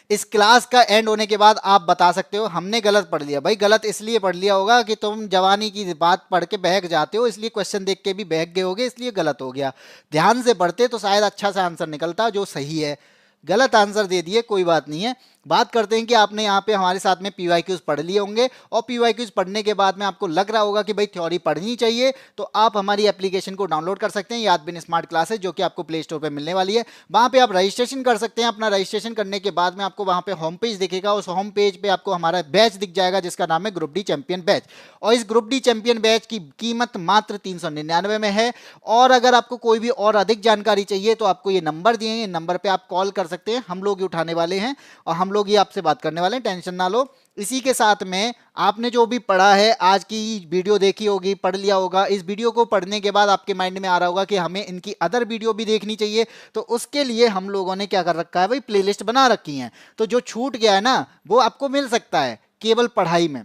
इस क्लास का एंड होने के बाद आप बता सकते हो हमने गलत पढ़ लिया। भाई गलत इसलिए पढ़ लिया होगा कि तुम जवानी की बात पढ़ के बहक जाते हो, इसलिए क्वेश्चन देख के भी बहक गए होगे, इसलिए गलत हो गया। ध्यान से पढ़ते तो शायद अच्छा सा आंसर निकलता जो सही है। गलत आंसर दे दिए, कोई बात नहीं है। बात करते हैं कि आपने यहाँ पे हमारे साथ में पीवाईक्यूज पढ़ लिए होंगे, और पीवाईक्यूज पढ़ने के बाद में आपको लग रहा होगा कि भाई थ्योरी पढ़नी चाहिए, तो आप हमारी एप्लीकेशन को डाउनलोड कर सकते हैं, यादबिन स्मार्ट क्लासेस, जो कि आपको प्ले स्टोर पर मिलने वाली है। वहाँ पे आप रजिस्ट्रेशन कर सकते हैं। अपना रजिस्ट्रेशन करने के बाद में आपको वहाँ पे होम पेज दिखेगा, उस होम पेज पे आपको हमारा बैच दिख जाएगा, जिसका नाम है ग्रुप डी चैंपियन बैच। और इस ग्रुप डी चैंपियन बैच की कीमत मात्र 399 में है। और अगर आपको कोई भी और अधिक जानकारी चाहिए तो आपको ये नंबर दिए हैं, नंबर पर आप कॉल कर सकते हैं, हम लोग ही उठाने वाले हैं, और हम लोग ही आपसे बात करने वाले हैं, टेंशन ना लो। इसी के साथ में आपने जो भी पढ़ा है, आज की वीडियो देखी होगी, पढ़ लिया होगा, इस वीडियो को पढ़ने के बाद आपके माइंड में आ रहा होगा कि हमें इनकी अदर वीडियो भी देखनी चाहिए। तो उसके लिए हम लोगों ने क्या कर रखा है भाई, प्लेलिस्ट बना रखी है। तो जो छूट गया है ना वो आपको मिल सकता है केवल पढ़ाई में,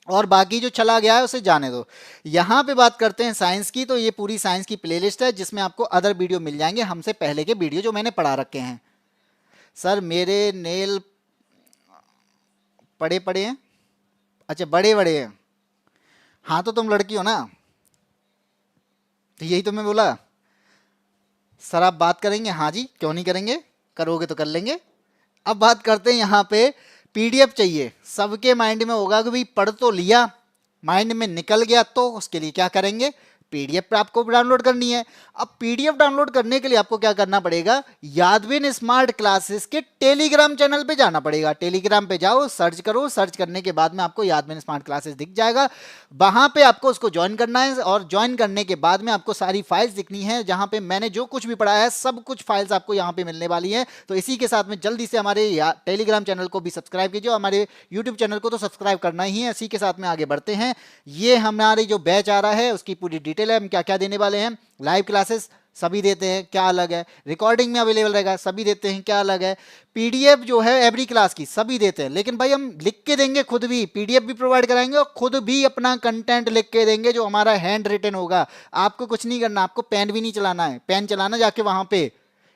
और बाकी जो चला गया है उसे जाने दो। यहाँ पे बात करते हैं साइंस की। तो ये पूरी साइंस की प्लेलिस्ट है, जिसमें आपको अदर वीडियो मिल जाएंगे, हमसे पहले के वीडियो जो मैंने पढ़ा रखे हैं। सर मेरे नेल पड़े पड़े हैं, अच्छा बड़े बड़े हैं। हाँ तो तुम लड़की हो ना, तो यही तो मैं बोला। सर आप बात करेंगे? हाँ जी, क्यों नहीं करेंगे, करोगे तो कर लेंगे। अब बात करते हैं यहाँ पे, पीडीएफ चाहिए। सबके माइंड में होगा कि भाई पढ़ तो लिया, माइंड में निकल गया, तो उसके लिए क्या करेंगे, पीडीएफ आपको डाउनलोड करनी है। अब पीडीएफ डाउनलोड करने के लिए आपको क्या करना पड़ेगा, यादविन स्मार्ट क्लासेस के टेलीग्राम चैनल पे जाना पड़ेगा। टेलीग्राम पे जाओ, सर्च करो, सर्च करने के बाद में आपको यादविन स्मार्ट क्लासेस दिख जाएगा। वहां पे आपको उसको ज्वाइन करना है, और ज्वाइन करने के बाद में आपको सारी फाइल्स दिखनी है, जहां पे मैंने जो कुछ भी पढ़ाया है सब कुछ फाइल्स आपको यहाँ पे मिलने वाली है। तो इसी के साथ में जल्दी से हमारे टेलीग्राम चैनल को भी सब्सक्राइब कीजिए, हमारे यूट्यूब चैनल को तो सब्सक्राइब करना ही है। इसी के साथ में आगे बढ़ते हैं। ये हमारी जो बैच आ रहा है उसकी पूरी डिटेल है, हम क्या क्या देने वाले हैं। लाइव क्लासेस सभी देते हैं, क्या अलग है, रिकॉर्डिंग में अवेलेबल रहेगा, सभी देते हैं, क्या अलग है। पीडीएफ जो है एवरी क्लास की सभी देते हैं, लेकिन भाई हम लिख के देंगे, खुद भी पीडीएफ भी प्रोवाइड कराएंगे, और खुद भी अपना कंटेंट लिख के देंगे जो हमारा हैंड रिटन होगा। आपको कुछ नहीं करना, आपको पेन भी नहीं चलाना है। पेन चलाना जाके वहां पे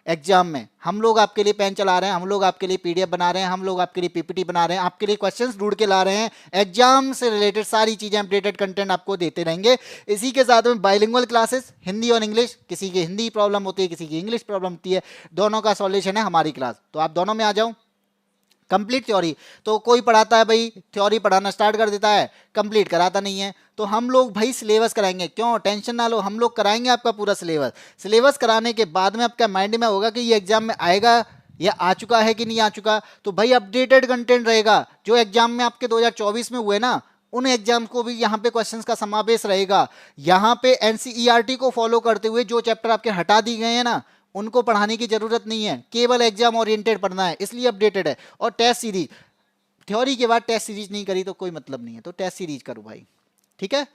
एग्जाम में, हम लोग आपके लिए पेन चला रहे हैं, हम लोग आपके लिए पीडीएफ बना रहे हैं, हम लोग आपके लिए पीपीटी बना रहे हैं, आपके लिए क्वेश्चंस ढूंढ के ला रहे हैं, एग्जाम से रिलेटेड सारी चीजें, अपडेटेड कंटेंट आपको देते रहेंगे। इसी के साथ में बाइलिंगुअल क्लासेस, हिंदी और इंग्लिश, किसी की हिंदी प्रॉब्लम होती है, किसी की इंग्लिश प्रॉब्लम होती है, दोनों का सॉल्यूशन है हमारी क्लास। तो आप दोनों में आ जाओ। कंप्लीट थ्योरी, तो कोई पढ़ाता है भाई, थ्योरी पढ़ाना स्टार्ट कर देता है, कंप्लीट कराता नहीं है। तो हम लोग भाई सिलेबस कराएंगे, क्यों टेंशन ना लो, हम लोग कराएंगे आपका पूरा सिलेबस। सिलेबस कराने के बाद में आपका माइंड में होगा कि ये एग्जाम में आएगा या आ चुका है कि नहीं आ चुका? तो भाई अपडेटेड कंटेंट रहेगा, जो एग्जाम में आपके 2024 में हुए ना, उन एग्जाम को भी यहाँ पे क्वेश्चंस का समावेश रहेगा। यहाँ पे एनसीईआरटी को फॉलो करते हुए जो चैप्टर आपके हटा दिए गए हैं ना, उनको पढ़ाने की जरूरत नहीं है, केवल एग्जाम ओरिएंटेड पढ़ना है, इसलिए अपडेटेड है। और टेस्ट सीरीज, थ्योरी के बाद टेस्ट सीरीज नहीं करी तो कोई मतलब नहीं है, तो टेस्ट सीरीज करो भाई। ठीक है,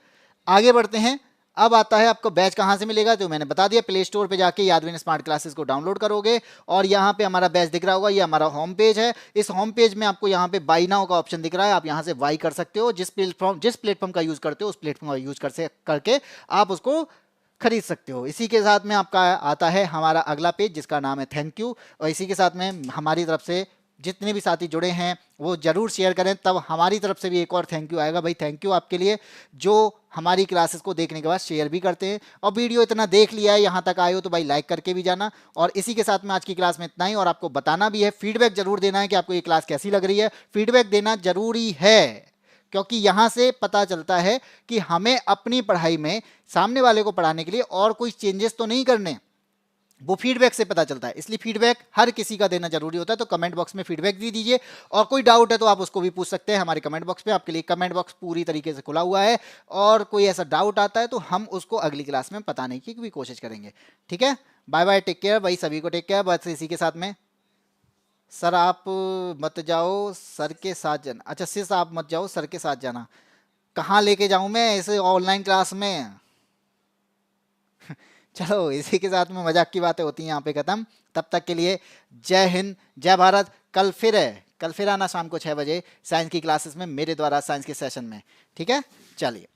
आगे बढ़ते हैं। अब आता है आपको बैच कहाँ से मिलेगा, जो मैंने बता दिया, प्ले स्टोर पे जाके यादविन स्मार्ट क्लासेस को डाउनलोड करोगे और यहाँ पे हमारा बैच दिख रहा होगा, ये हमारा होम पेज है। इस होम पेज में आपको यहाँ पे बाई नाउ का ऑप्शन दिख रहा है, आप यहाँ से बाई कर सकते हो। जिस प्लेटफॉर्म का यूज करते हो उस प्लेटफॉर्म का यूज करके आप उसको खरीद सकते हो। इसी के साथ में आपका आता है हमारा अगला पेज जिसका नाम है थैंक यू, और इसी के साथ में हमारी तरफ से जितने भी साथी जुड़े हैं वो जरूर शेयर करें, तब हमारी तरफ से भी एक और थैंक यू आएगा। भाई थैंक यू आपके लिए जो हमारी क्लासेस को देखने के बाद शेयर भी करते हैं। और वीडियो इतना देख लिया है, यहाँ तक आए हो तो भाई लाइक करके भी जाना। और इसी के साथ में आज की क्लास में इतना ही, और आपको बताना भी है, फीडबैक जरूर देना है कि आपको ये क्लास कैसी लग रही है। फीडबैक देना जरूरी है, क्योंकि यहाँ से पता चलता है कि हमें अपनी पढ़ाई में सामने वाले को पढ़ाने के लिए और कोई चेंजेस तो नहीं करने, वो फीडबैक से पता चलता है। इसलिए फीडबैक हर किसी का देना जरूरी होता है। तो कमेंट बॉक्स में फीडबैक दे दीजिए, और कोई डाउट है तो आप उसको भी पूछ सकते हैं हमारे कमेंट बॉक्स पे। आपके लिए कमेंट बॉक्स पूरी तरीके से खुला हुआ है, और कोई ऐसा डाउट आता है तो हम उसको अगली क्लास में बताने की भी कोशिश करेंगे। ठीक है, बाय बाय, टेक केयर भाई, सभी को टेक केयर। बस इसी के साथ में सर आप मत जाओ, सर के साथ जाना। अच्छा सिस आप मत जाओ, सर के साथ जाना। कहाँ लेके जाऊं मैं ऐसे ऑनलाइन क्लास में? चलो इसी के साथ में मजाक की बातें होती हैं यहाँ पे खत्म। तब तक के लिए जय हिंद, जय भारत। कल फिर है, कल फिर आना शाम को 6 बजे साइंस की क्लासेस में, मेरे द्वारा साइंस के सेशन में। ठीक है, चलिए।